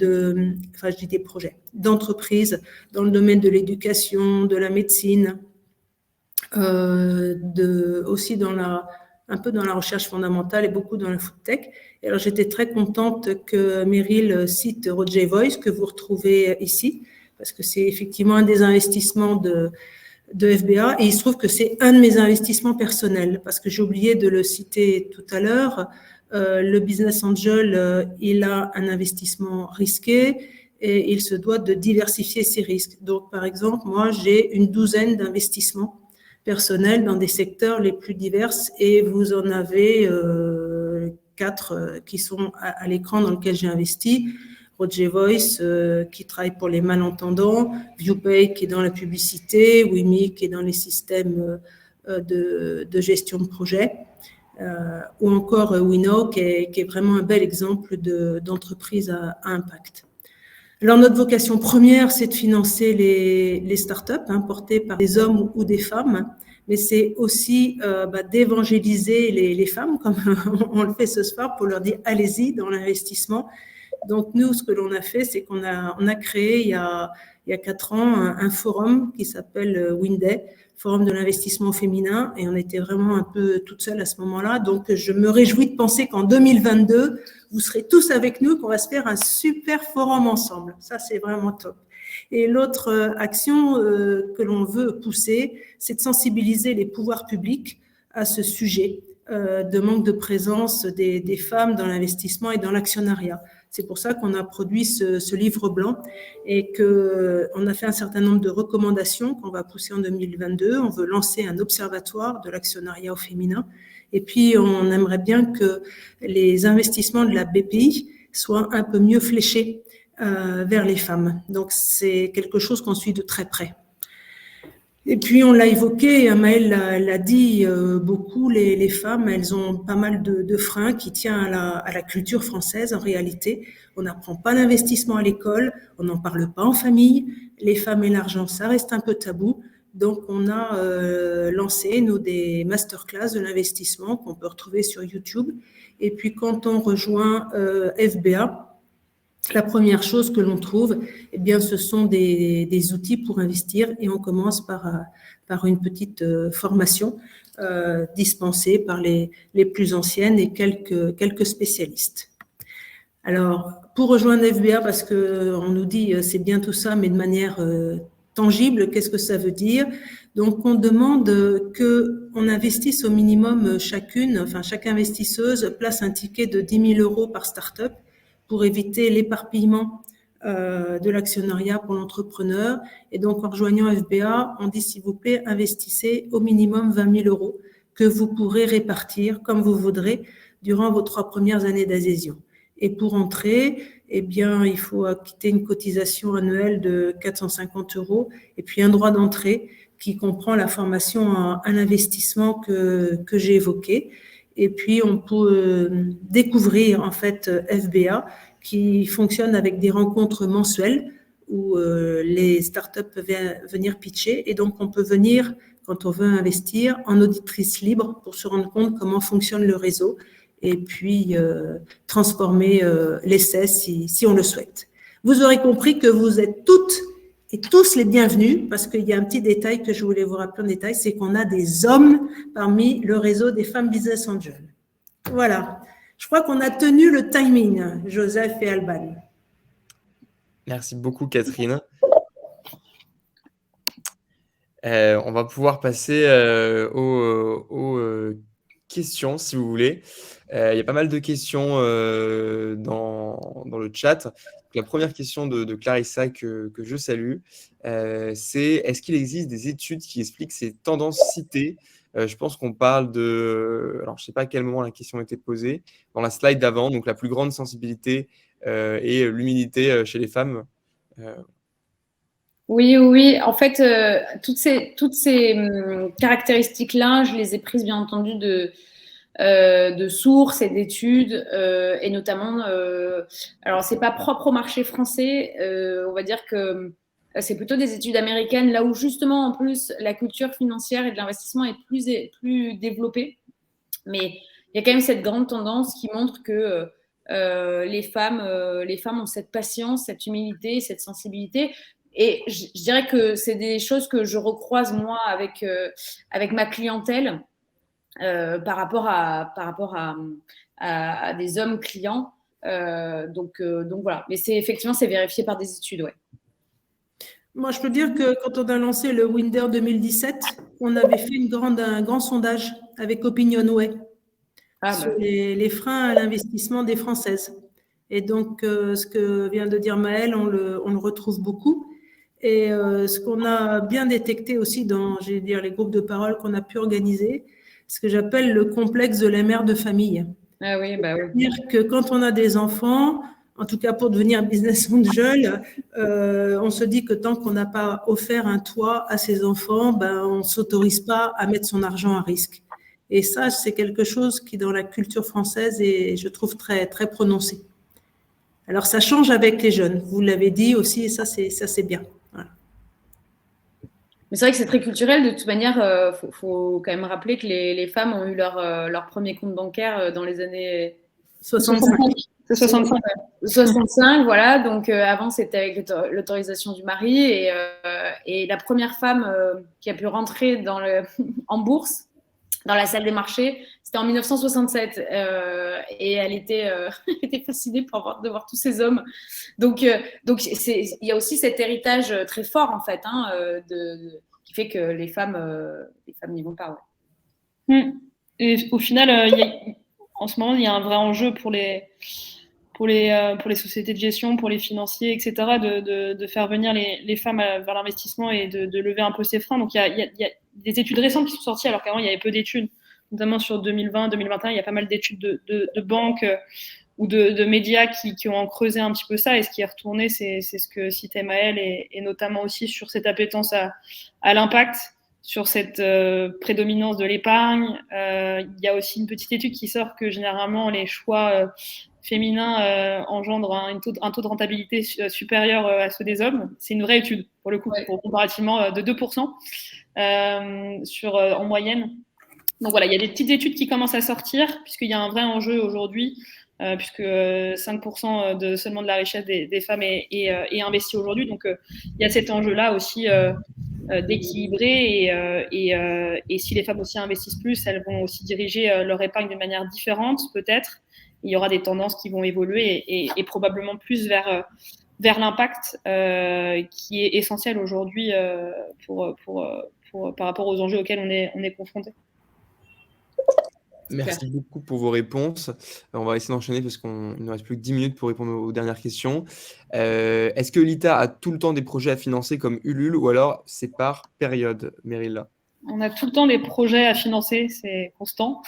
d'entreprises, dans le domaine de l'éducation, de la médecine, aussi un peu dans la recherche fondamentale et beaucoup dans la food tech. Et alors, j'étais très contente que Meryl cite Roger Voice, que vous retrouvez ici, parce que c'est effectivement un des investissements de FBA. Et il se trouve que c'est un de mes investissements personnels, parce que j'ai oublié de le citer tout à l'heure. Le business angel, il a un investissement risqué et il se doit de diversifier ses risques. Donc, par exemple, moi, j'ai une douzaine d'investissements personnels dans des secteurs les plus divers et vous en avez 4 qui sont à l'écran dans lequel j'ai investi. Roger Voice, qui travaille pour les malentendants, ViewPay, qui est dans la publicité, Wimi, qui est dans les systèmes de gestion de projet, ou encore Winnow, qui est vraiment un bel exemple d'entreprise à impact. Alors, notre vocation première, c'est de financer les startups portées par des hommes ou des femmes, mais c'est aussi d'évangéliser les femmes, comme on le fait ce soir, pour leur dire « allez-y dans l'investissement ». Donc, nous, ce que l'on a fait, c'est qu'on a créé il y a 4 ans un forum qui s'appelle Winday, Forum de l'investissement féminin, et on était vraiment un peu toute seule à ce moment-là. Donc, je me réjouis de penser qu'en 2022, vous serez tous avec nous, qu'on va se faire un super forum ensemble. Ça, c'est vraiment top. Et l'autre action que l'on veut pousser, c'est de sensibiliser les pouvoirs publics à ce sujet de manque de présence des femmes dans l'investissement et dans l'actionnariat. C'est pour ça qu'on a produit ce livre blanc et qu'on a fait un certain nombre de recommandations qu'on va pousser en 2022. On veut lancer un observatoire de l'actionnariat au féminin. Et puis, on aimerait bien que les investissements de la BPI soient un peu mieux fléchés vers les femmes. Donc, c'est quelque chose qu'on suit de très près. Et puis, on l'a évoqué, Maëlle l'a dit beaucoup, les femmes, elles ont pas mal de freins qui tiennent à la culture française en réalité. On n'apprend pas l'investissement à l'école, on n'en parle pas en famille. Les femmes et l'argent, ça reste un peu tabou. Donc, on a lancé, nous, des masterclass de l'investissement qu'on peut retrouver sur YouTube. Et puis, quand on rejoint FBA, la première chose que l'on trouve, eh bien, ce sont des outils pour investir et on commence par une petite formation dispensée par les plus anciennes et quelques spécialistes. Alors, pour rejoindre FBA, parce qu'on nous dit c'est bien tout ça, mais de manière tangible, qu'est-ce que ça veut dire? Donc, on demande qu'on investisse au minimum chaque investisseuse place un ticket de 10 000 € par start-up pour éviter l'éparpillement de l'actionnariat pour l'entrepreneur. Et donc, en rejoignant FBA, on dit, s'il vous plaît, investissez au minimum 20 000 € que vous pourrez répartir comme vous voudrez durant vos 3 premières années d'adhésion. Et pour entrer, eh bien, il faut acquitter une cotisation annuelle de 450 € et puis un droit d'entrée qui comprend la formation à l'investissement que j'ai évoqué. Et puis, on peut découvrir, en fait, FBA, qui fonctionne avec des rencontres mensuelles où les startups peuvent venir pitcher. Et donc, on peut venir, quand on veut investir, en auditrice libre pour se rendre compte comment fonctionne le réseau et puis transformer l'essai si on le souhaite. Vous aurez compris que vous êtes toutes et tous les bienvenus, parce qu'il y a un petit détail que je voulais vous rappeler en détail, c'est qu'on a des hommes parmi le réseau des femmes business angels. Voilà. Je crois qu'on a tenu le timing, Joseph et Alban. Merci beaucoup, Catherine. On va pouvoir passer aux questions, si vous voulez. Il y a pas mal de questions dans le chat. La première question de Clarissa que je salue, c'est est-ce qu'il existe des études qui expliquent ces tendances citées? Je pense qu'on parle de… Alors, je ne sais pas à quel moment la question a été posée. Dans la slide d'avant, donc la plus grande sensibilité et l'humilité chez les femmes. Oui. En fait, toutes ces caractéristiques-là, je les ai prises, bien entendu, de sources et d'études, et notamment, alors c'est pas propre au marché français, on va dire que c'est plutôt des études américaines, là où justement en plus la culture financière et de l'investissement est plus développée, mais il y a quand même cette grande tendance qui montre que les femmes ont cette patience, cette humilité, cette sensibilité. Et je dirais que c'est des choses que je recroise moi avec ma clientèle par rapport à des hommes clients. Donc voilà. Mais effectivement, c'est vérifié par des études, ouais. Moi, je peux dire que quand on a lancé le Winder 2017, on avait fait un grand sondage avec Opinionway sur les freins à l'investissement des Françaises. Et donc, ce que vient de dire Maëlle, on le retrouve beaucoup. Et ce qu'on a bien détecté aussi dans, les groupes de parole qu'on a pu organiser, ce que j'appelle le complexe de la mère de famille. Ah oui, bah oui. C'est-à-dire que quand on a des enfants, en tout cas pour devenir business angel, on se dit que tant qu'on n'a pas offert un toit à ses enfants, on ne s'autorise pas à mettre son argent à risque. Et ça, c'est quelque chose qui, dans la culture française, est, je trouve, très, très prononcé. Alors, ça change avec les jeunes. Vous l'avez dit aussi, et ça, c'est bien. Voilà. Mais c'est vrai que c'est très culturel. De toute manière, faut quand même rappeler que les femmes ont eu leur premier compte bancaire dans les années 65. 65, voilà. Donc avant, c'était avec l'autorisation du mari. Et la première femme qui a pu rentrer en bourse, dans la salle des marchés, c'était en 1967. Et elle était fascinée de voir tous ces hommes. Donc il y a aussi cet héritage très fort, en fait, qui fait que les femmes n'y vont pas. Ouais. Et au final, en ce moment, il y a un vrai enjeu pour les sociétés de gestion, pour les financiers, etc., de faire venir les femmes vers l'investissement et de lever un peu ces freins. Donc, il y a des études récentes qui sont sorties, alors qu'avant, il y avait peu d'études, notamment sur 2020, 2021. Il y a pas mal d'études de banques ou de médias qui ont creusé un petit peu ça. Et ce qui est retourné, c'est ce que citait Maëlle, et notamment aussi sur cette appétence à l'impact, sur cette prédominance de l'épargne. Il y a aussi une petite étude qui sort que généralement, les choix féminins engendrent un taux de rentabilité supérieur à ceux des hommes. C'est une vraie étude, pour le coup, comparativement de 2% en moyenne. Donc voilà, il y a des petites études qui commencent à sortir, puisqu'il y a un vrai enjeu aujourd'hui, puisque 5% seulement de la richesse des femmes est investie aujourd'hui. Donc il y a cet enjeu-là aussi d'équilibrer, et si les femmes aussi investissent plus, elles vont aussi diriger leur épargne de manière différente, peut-être. Il y aura des tendances qui vont évoluer et probablement plus vers l'impact qui est essentiel aujourd'hui par rapport aux enjeux auxquels on est confronté. Merci beaucoup pour vos réponses. On va essayer d'enchaîner parce qu'il ne nous reste plus que 10 minutes pour répondre aux dernières questions. Est-ce que l'ITA a tout le temps des projets à financer comme Ulule, ou alors c'est par période, Meryl? On a tout le temps des projets à financer, c'est constant.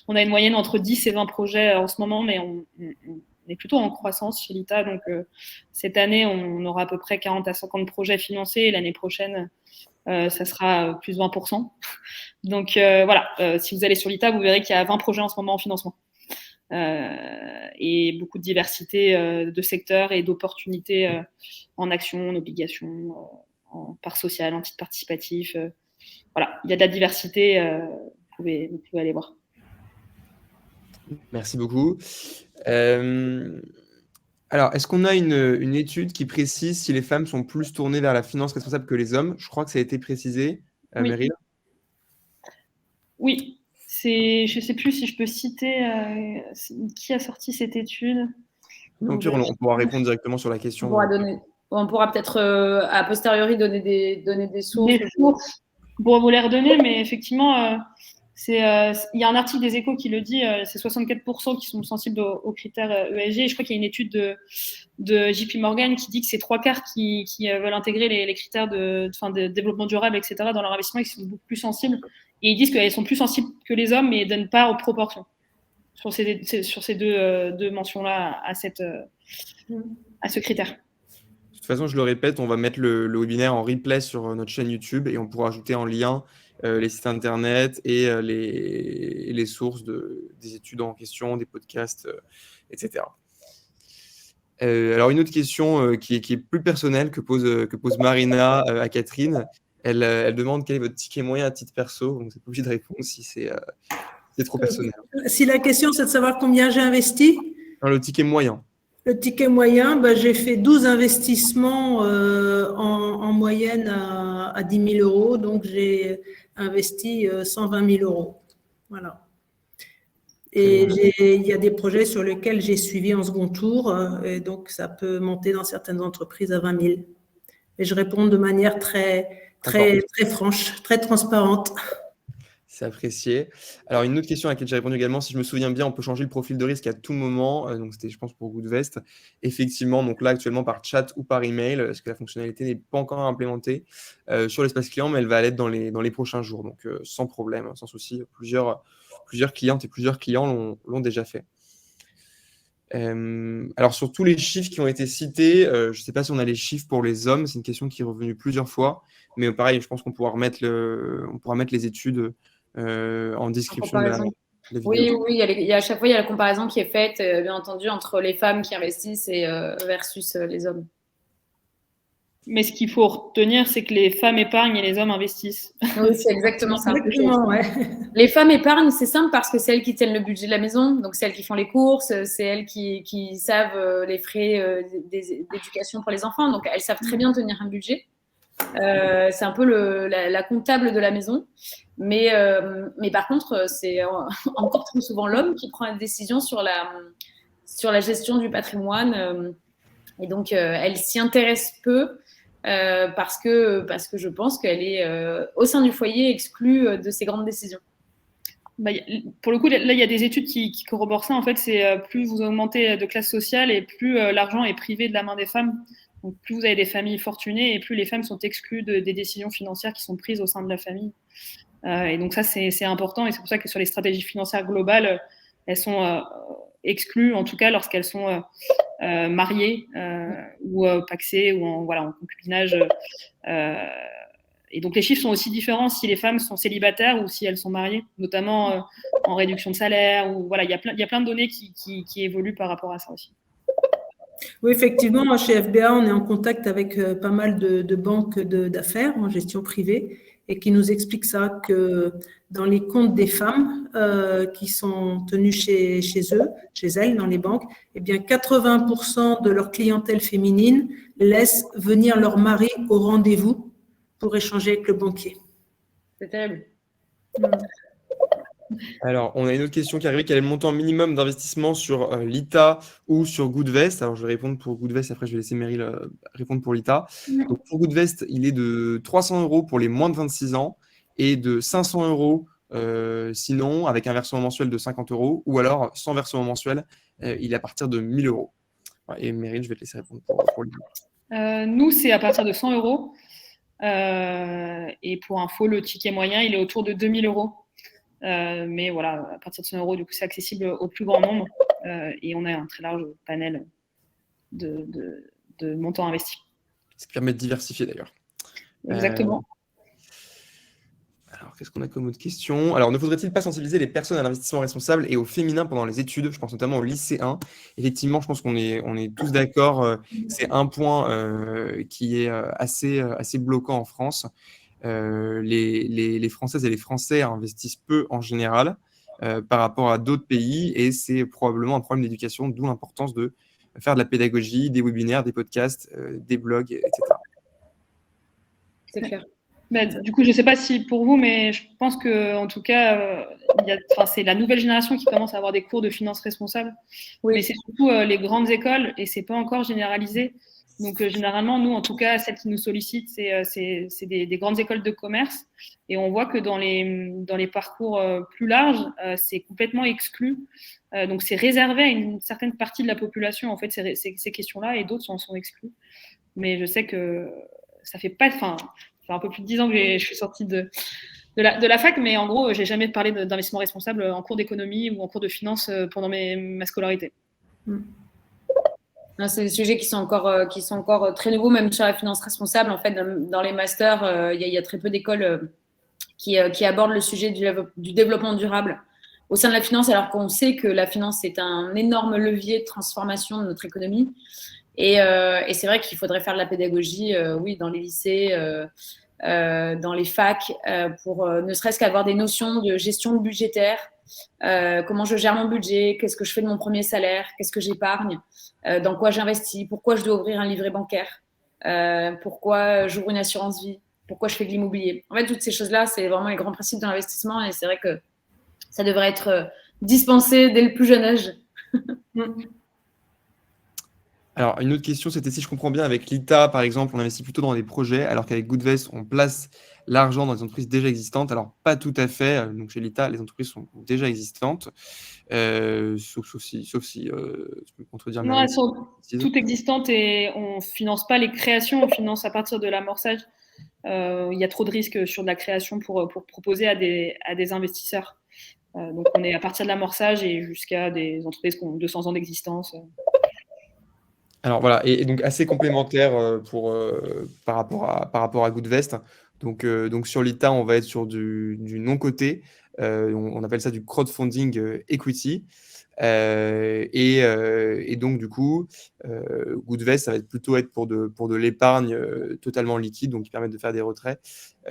On a une moyenne entre 10 et 20 projets en ce moment, mais on est plutôt en croissance chez l'ITA. Donc cette année, on aura à peu près 40 à 50 projets financés, et l'année prochaine, ça sera plus 20%. Donc voilà, si vous allez sur l'ITA, vous verrez qu'il y a 20 projets en ce moment en financement. Et beaucoup de diversité de secteurs et d'opportunités en actions, en obligations, en parts sociales, en titres participatifs. Voilà, il y a de la diversité, vous pouvez aller voir. Merci beaucoup. Alors, est-ce qu'on a une étude qui précise si les femmes sont plus tournées vers la finance responsable que les hommes? Je crois que ça a été précisé, oui. Meryl. Oui, je ne sais plus si je peux citer qui a sorti cette étude. Donc, on pourra répondre directement sur la question. On pourra peut-être a posteriori donner des sources. Pour vous les redonner, mais effectivement, il y a un article des Échos qui le dit, c'est 64% qui sont sensibles aux critères ESG. Je crois qu'il y a une étude de JP Morgan qui dit que c'est 3/4 qui veulent intégrer les critères de développement durable, etc., dans leur investissement, et qui sont beaucoup plus sensibles. Et ils disent qu'elles sont plus sensibles que les hommes, mais ils ne donnent pas aux proportions sur ces deux mentions-là à ce critère. De toute façon, je le répète, on va mettre le webinaire en replay sur notre chaîne YouTube, et on pourra ajouter en lien les sites internet et les sources des études en question, des podcasts, etc. Alors, une autre question qui est plus personnelle que pose Marina à Catherine. Elle demande quel est votre ticket moyen à titre perso. Donc, c'est pas obligé de répondre si c'est trop personnel. Si la question, c'est de savoir combien j'ai investi? Non, le ticket moyen. Le ticket moyen, j'ai fait 12 investissements en moyenne à 10 000 euros. Donc, j'ai investi 120 000 euros. Voilà. Et il y a des projets sur lesquels j'ai suivi en second tour. Et donc, ça peut monter dans certaines entreprises à 20 000. Et je réponds de manière très franche, très transparente. C'est apprécié. Alors, une autre question à laquelle j'ai répondu également, si je me souviens bien, on peut changer le profil de risque à tout moment. Donc, c'était, je pense, pour Goodvest. Effectivement, donc là, actuellement, par chat ou par email, parce que la fonctionnalité n'est pas encore implémentée sur l'espace client, mais elle va l'être dans les prochains jours. Donc, sans problème, sans souci. Plusieurs clientes et plusieurs clients l'ont déjà fait. Alors, sur tous les chiffres qui ont été cités, je ne sais pas si on a les chiffres pour les hommes. C'est une question qui est revenue plusieurs fois. Mais pareil, je pense qu'on pourra mettre les études en description de la vidéo. Oui, à chaque fois, il y a la comparaison qui est faite, bien entendu, entre les femmes qui investissent versus les hommes. Mais ce qu'il faut retenir, c'est que les femmes épargnent et les hommes investissent. Oui, c'est exactement ça. Exactement, ouais. Les femmes épargnent, c'est simple parce que c'est elles qui tiennent le budget de la maison, donc c'est elles qui font les courses, c'est elles qui savent les frais d'éducation pour les enfants, donc elles savent très bien tenir un budget. C'est un peu la comptable de la maison, mais par contre, c'est encore trop souvent l'homme qui prend la décision sur la gestion du patrimoine, et donc elle s'y intéresse peu. Parce que je pense qu'elle est au sein du foyer exclue de ces grandes décisions. Pour le coup, là, il y a des études qui corroborent ça. En fait, c'est plus vous augmentez de classe sociale et plus l'argent est privé de la main des femmes. Donc, plus vous avez des familles fortunées et plus les femmes sont exclues des décisions financières qui sont prises au sein de la famille. Et donc ça, c'est important. Et c'est pour ça que sur les stratégies financières globales, elles sont exclues, en tout cas lorsqu'elles sont mariées ou pacsées ou en concubinage. Et donc les chiffres sont aussi différents si les femmes sont célibataires ou si elles sont mariées, notamment en réduction de salaire. Ou voilà, il y a plein de données qui évoluent par rapport à ça aussi. Oui, effectivement, chez FBA, on est en contact avec pas mal de banques d'affaires en gestion privée et qui nous expliquent ça, que dans les comptes des femmes qui sont tenus chez elles, dans les banques, eh bien 80% de leur clientèle féminine laissent venir leur mari au rendez-vous pour échanger avec le banquier. C'est terrible. Alors, on a une autre question qui arrive. Quel est le montant minimum d'investissement sur l'ITA ou sur Goodvest? Alors, je vais répondre pour Goodvest, après je vais laisser Meryl répondre pour l'ITA. Donc, pour Goodvest, il est de 300 € pour les moins de 26 ans et de 500 € sinon, avec un versement mensuel de 50 €, ou alors sans versement mensuel, il est à partir de 1 000 €. Et Meryl, je vais te laisser répondre pour l'ITA. Nous, c'est à partir de 100 €. Et pour info, le ticket moyen, il est autour de 2 000 €. Mais voilà, à partir de 100 €, du coup, c'est accessible au plus grand nombre et on a un très large panel de montants investis. Ça permet de diversifier d'ailleurs. Exactement. Alors, qu'est-ce qu'on a comme autre question? Alors, ne faudrait-il pas sensibiliser les personnes à l'investissement responsable et au féminin pendant les études? Je pense notamment aux lycéens. Effectivement, je pense qu'on est tous d'accord. C'est un point qui est assez bloquant en France. Les Françaises et les Français investissent peu en général par rapport à d'autres pays, et c'est probablement un problème d'éducation, d'où l'importance de faire de la pédagogie, des webinaires, des podcasts, des blogs, etc. C'est clair. Du coup, je ne sais pas si pour vous, mais je pense qu'en tout cas, c'est la nouvelle génération qui commence à avoir des cours de finances responsables. Oui. Mais c'est surtout les grandes écoles et ce n'est pas encore généralisé. Donc, généralement, nous, en tout cas, celles qui nous sollicitent, c'est des grandes écoles de commerce. Et on voit que dans les parcours plus larges, c'est complètement exclu. Donc, c'est réservé à une certaine partie de la population, en fait, ces questions-là, et d'autres en sont exclus. Mais je sais que ça fait un peu plus de 10 ans que je suis sortie de la fac, mais en gros, j'ai jamais parlé d'investissement responsable en cours d'économie ou en cours de finance pendant ma scolarité. C'est des sujets qui sont encore très nouveaux, même sur la finance responsable. En fait, dans les masters, il y a très peu d'écoles qui abordent le sujet du développement durable au sein de la finance, alors qu'on sait que la finance est un énorme levier de transformation de notre économie. Et c'est vrai qu'il faudrait faire de la pédagogie, oui, dans les lycées, dans les facs, pour ne serait-ce qu'avoir des notions de gestion budgétaire, comment je gère mon budget, qu'est-ce que je fais de mon premier salaire, qu'est-ce que j'épargne, dans quoi j'investis, pourquoi je dois ouvrir un livret bancaire, pourquoi j'ouvre une assurance vie, pourquoi je fais de l'immobilier. En fait, toutes ces choses-là, c'est vraiment les grands principes de l'investissement et c'est vrai que ça devrait être dispensé dès le plus jeune âge. Alors, une autre question, c'était si je comprends bien, avec l'ITA, par exemple, on investit plutôt dans des projets, alors qu'avec Goodvest, on place l'argent dans des entreprises déjà existantes. Alors, pas tout à fait. Donc, chez l'ITA, les entreprises sont déjà existantes, sauf si tu peux me contredire. Non, elles sont toutes existantes et on ne finance pas les créations, on finance à partir de l'amorçage. Il y a trop de risques sur de la création pour proposer à des investisseurs. Donc, on est à partir de l'amorçage et jusqu'à des entreprises qui ont 200 ans d'existence. Alors voilà, et donc assez complémentaire par rapport à Goodvest. Donc sur l'ITA, on va être sur du non-coté. On appelle ça du crowdfunding equity. Et donc du coup, Goodvest, ça va plutôt être pour de l'épargne totalement liquide, donc qui permet de faire des retraits.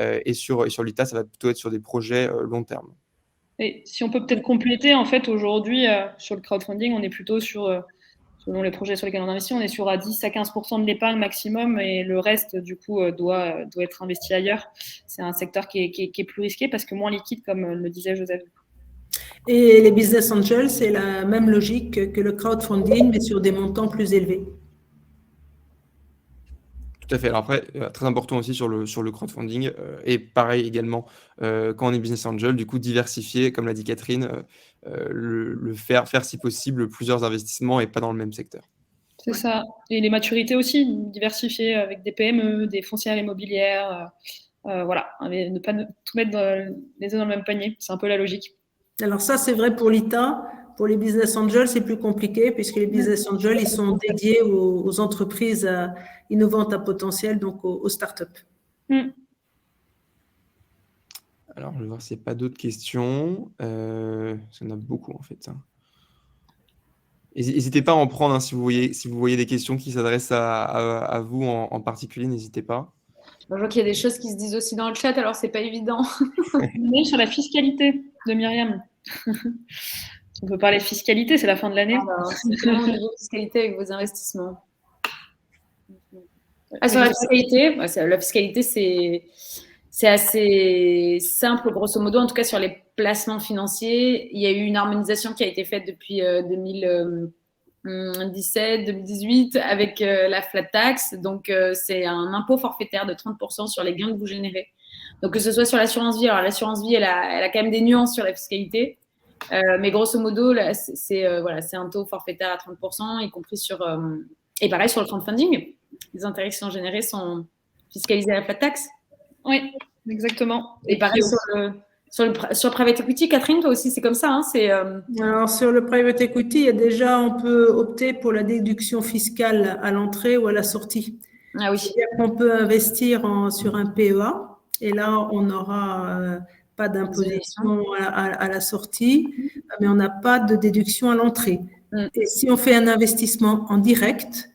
Et sur l'ITA, ça va plutôt être sur des projets long terme. Et si on peut peut-être compléter, en fait, aujourd'hui, sur le crowdfunding, on est plutôt sur... selon les projets sur lesquels on investit, on est sur à 10 à 15% de l'épargne maximum et le reste, du coup, doit être investi ailleurs. C'est un secteur qui est plus risqué parce que moins liquide, comme le disait Joseph. Et les business angels, c'est la même logique que le crowdfunding, mais sur des montants plus élevés. Tout à fait. Alors après, très important aussi sur le crowdfunding, et pareil également quand on est business angel, du coup diversifier, comme l'a dit Catherine, faire si possible plusieurs investissements et pas dans le même secteur. C'est ça. Et les maturités aussi, diversifier avec des PME, des foncières immobilières, voilà, ne pas tout mettre les œufs dans le même panier. C'est un peu la logique. Alors ça, c'est vrai pour l'ITA. Pour les business angels, c'est plus compliqué puisque les business angels, ils sont dédiés aux entreprises innovantes à potentiel, donc aux startups. Alors, je vais voir s'il n'y a pas d'autres questions. Il y en a beaucoup, en fait. N'hésitez pas à en prendre, hein, si vous voyez des questions qui s'adressent à vous en particulier, n'hésitez pas. Je vois qu'il y a des choses qui se disent aussi dans le chat, alors c'est pas évident. On est sur la fiscalité de Myriam. On peut parler fiscalité, c'est la fin de l'année. C'est comment au niveau fiscalité avec vos investissements? Sur la fiscalité, c'est assez simple, grosso modo, en tout cas sur les placements financiers. Il y a eu une harmonisation qui a été faite depuis 2017, 2018 avec la flat tax. Donc, c'est un impôt forfaitaire de 30% sur les gains que vous générez. Donc, que ce soit sur l'assurance vie. Alors, l'assurance vie, elle a quand même des nuances sur la fiscalité. Mais grosso modo, là, c'est un taux forfaitaire à 30%, y compris sur... et pareil, sur le crowdfunding, les intérêts qui sont générés sont fiscalisés à la flat tax. Oui, exactement. Et pareil sur private equity, Catherine, toi aussi, c'est comme ça. Hein, Alors, sur le private equity, on peut opter pour la déduction fiscale à l'entrée ou à la sortie. Ah oui. C'est-à-dire qu'on peut investir sur un PEA et là, on n'aura pas d'imposition à la sortie, mais on n'a pas de déduction à l'entrée. Et si on fait un investissement en direct,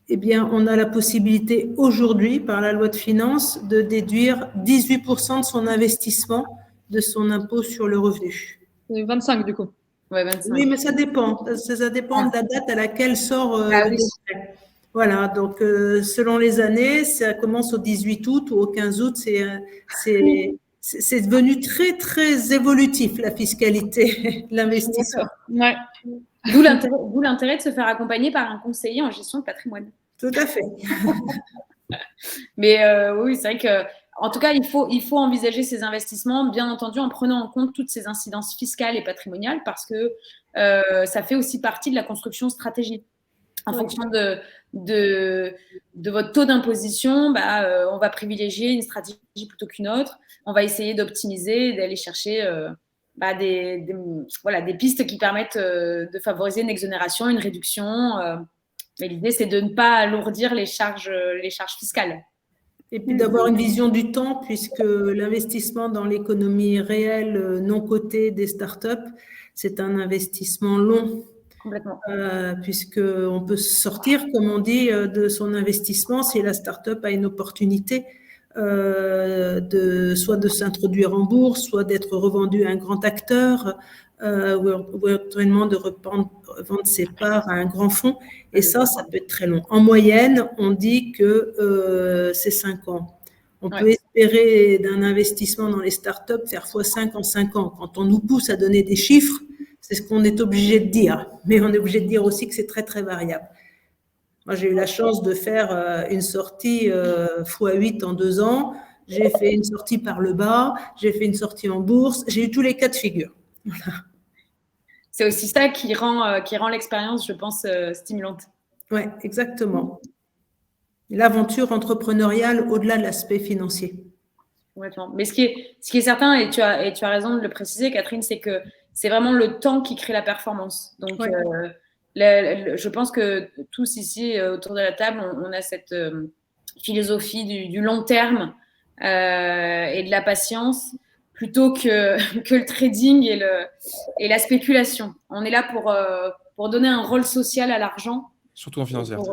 eh bien, on a la possibilité aujourd'hui, par la loi de finances, de déduire 18% de son investissement de son impôt sur le revenu. 25 du coup. Ouais, 25. Oui, mais ça dépend. Ça dépend de la date à laquelle sort le décret. Voilà, donc selon les années, ça commence au 18 août ou au 15 août. C'est devenu très, très évolutif, la fiscalité, l'investissement. Ouais. D'où l'intérêt de se faire accompagner par un conseiller en gestion de patrimoine. Tout à fait. Mais oui, c'est vrai que, en tout cas, il faut envisager ces investissements, bien entendu, en prenant en compte toutes ces incidences fiscales et patrimoniales, parce que ça fait aussi partie de la construction stratégique. En fonction de votre taux d'imposition, on va privilégier une stratégie plutôt qu'une autre. On va essayer d'optimiser, d'aller chercher des pistes qui permettent de favoriser une exonération, une réduction. Mais l'idée, c'est de ne pas alourdir les charges fiscales. Et puis d'avoir une vision du temps, puisque l'investissement dans l'économie réelle non cotée des startups, c'est un investissement long. Complètement. Puisqu'on peut sortir, comme on dit, de son investissement si la startup a une opportunité soit de s'introduire en bourse, soit d'être revendue à un grand acteur. ou éventuellement de vendre ses parts à un grand fonds. Et ça peut être très long. En moyenne, on dit que c'est 5 ans. On peut espérer d'un investissement dans les startups faire x5 en 5 ans. Quand on nous pousse à donner des chiffres, c'est ce qu'on est obligé de dire. Mais on est obligé de dire aussi que c'est très, très variable. Moi, j'ai eu la chance de faire une sortie x8 en 2 ans. J'ai fait une sortie par le bas. J'ai fait une sortie en bourse. J'ai eu tous les cas de figure. Voilà. C'est aussi ça qui rend l'expérience, je pense, stimulante. Oui, exactement. L'aventure entrepreneuriale au-delà de l'aspect financier. Complètement. Mais ce qui est certain, et tu as raison de le préciser, Catherine, c'est que c'est vraiment le temps qui crée la performance. Donc, je pense que tous ici, autour de la table, on a cette philosophie du long terme et de la patience, plutôt que le trading et la spéculation. On est là pour donner un rôle social à l'argent. Surtout en finance verte.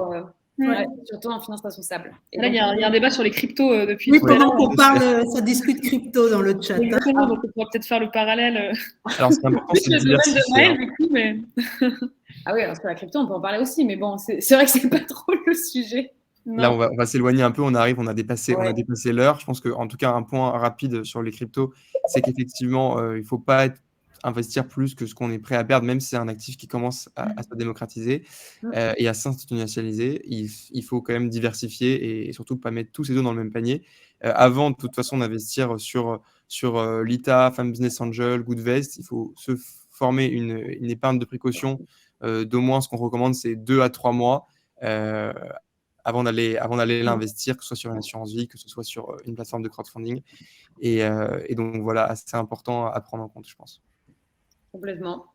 Surtout en finance responsable. Et là, il y a un débat sur les cryptos depuis. Oui, pendant qu'on parle, ça discute crypto dans le chat. Exactement, donc on pourra peut-être faire le parallèle. Alors, c'est important, c'est de diversifier. Ah oui, parce que la crypto, on peut en parler aussi, mais bon, c'est vrai que c'est pas trop le sujet. Non. Là, on va s'éloigner un peu, on a dépassé l'heure. Je pense qu'en tout cas, un point rapide sur les cryptos, c'est qu'effectivement, il ne faut pas investir plus que ce qu'on est prêt à perdre, même si c'est un actif qui commence à se démocratiser et à s'institutionnaliser. Il faut quand même diversifier et surtout pas mettre tous ses œufs dans le même panier. Avant, de toute façon, d'investir sur Lita, Femme Business Angel, Goodvest, il faut se former une épargne de précaution d'au moins, ce qu'on recommande, c'est 2 à 3 mois avant d'aller l'investir, que ce soit sur une assurance vie, que ce soit sur une plateforme de crowdfunding. Et donc, voilà, assez important à prendre en compte, je pense. Complètement.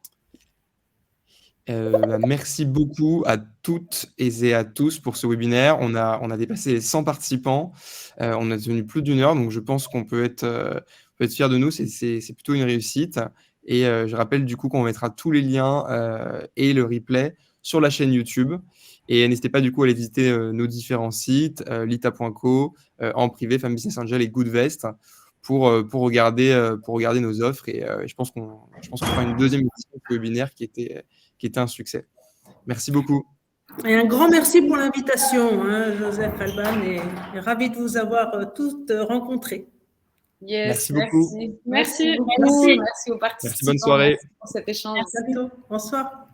Merci beaucoup à toutes et à tous pour ce webinaire. On a dépassé les 100 participants. On a tenu plus d'1 heure, donc je pense qu'on peut être fiers de nous. C'est plutôt une réussite. Et je rappelle du coup qu'on mettra tous les liens et le replay sur la chaîne YouTube. Et n'hésitez pas du coup à aller visiter nos différents sites, lita.co, en privé, Femme Business Angel et Goodvest, pour regarder nos offres. Et je pense qu'on fera une deuxième édition de ce webinaire qui était un succès. Merci beaucoup. Et un grand merci pour l'invitation, Joseph Alban, et ravi de vous avoir toutes rencontrées. Yes, merci beaucoup. Merci aux participants. Merci, bonne soirée. Merci pour cet échange. À bientôt. Bonsoir.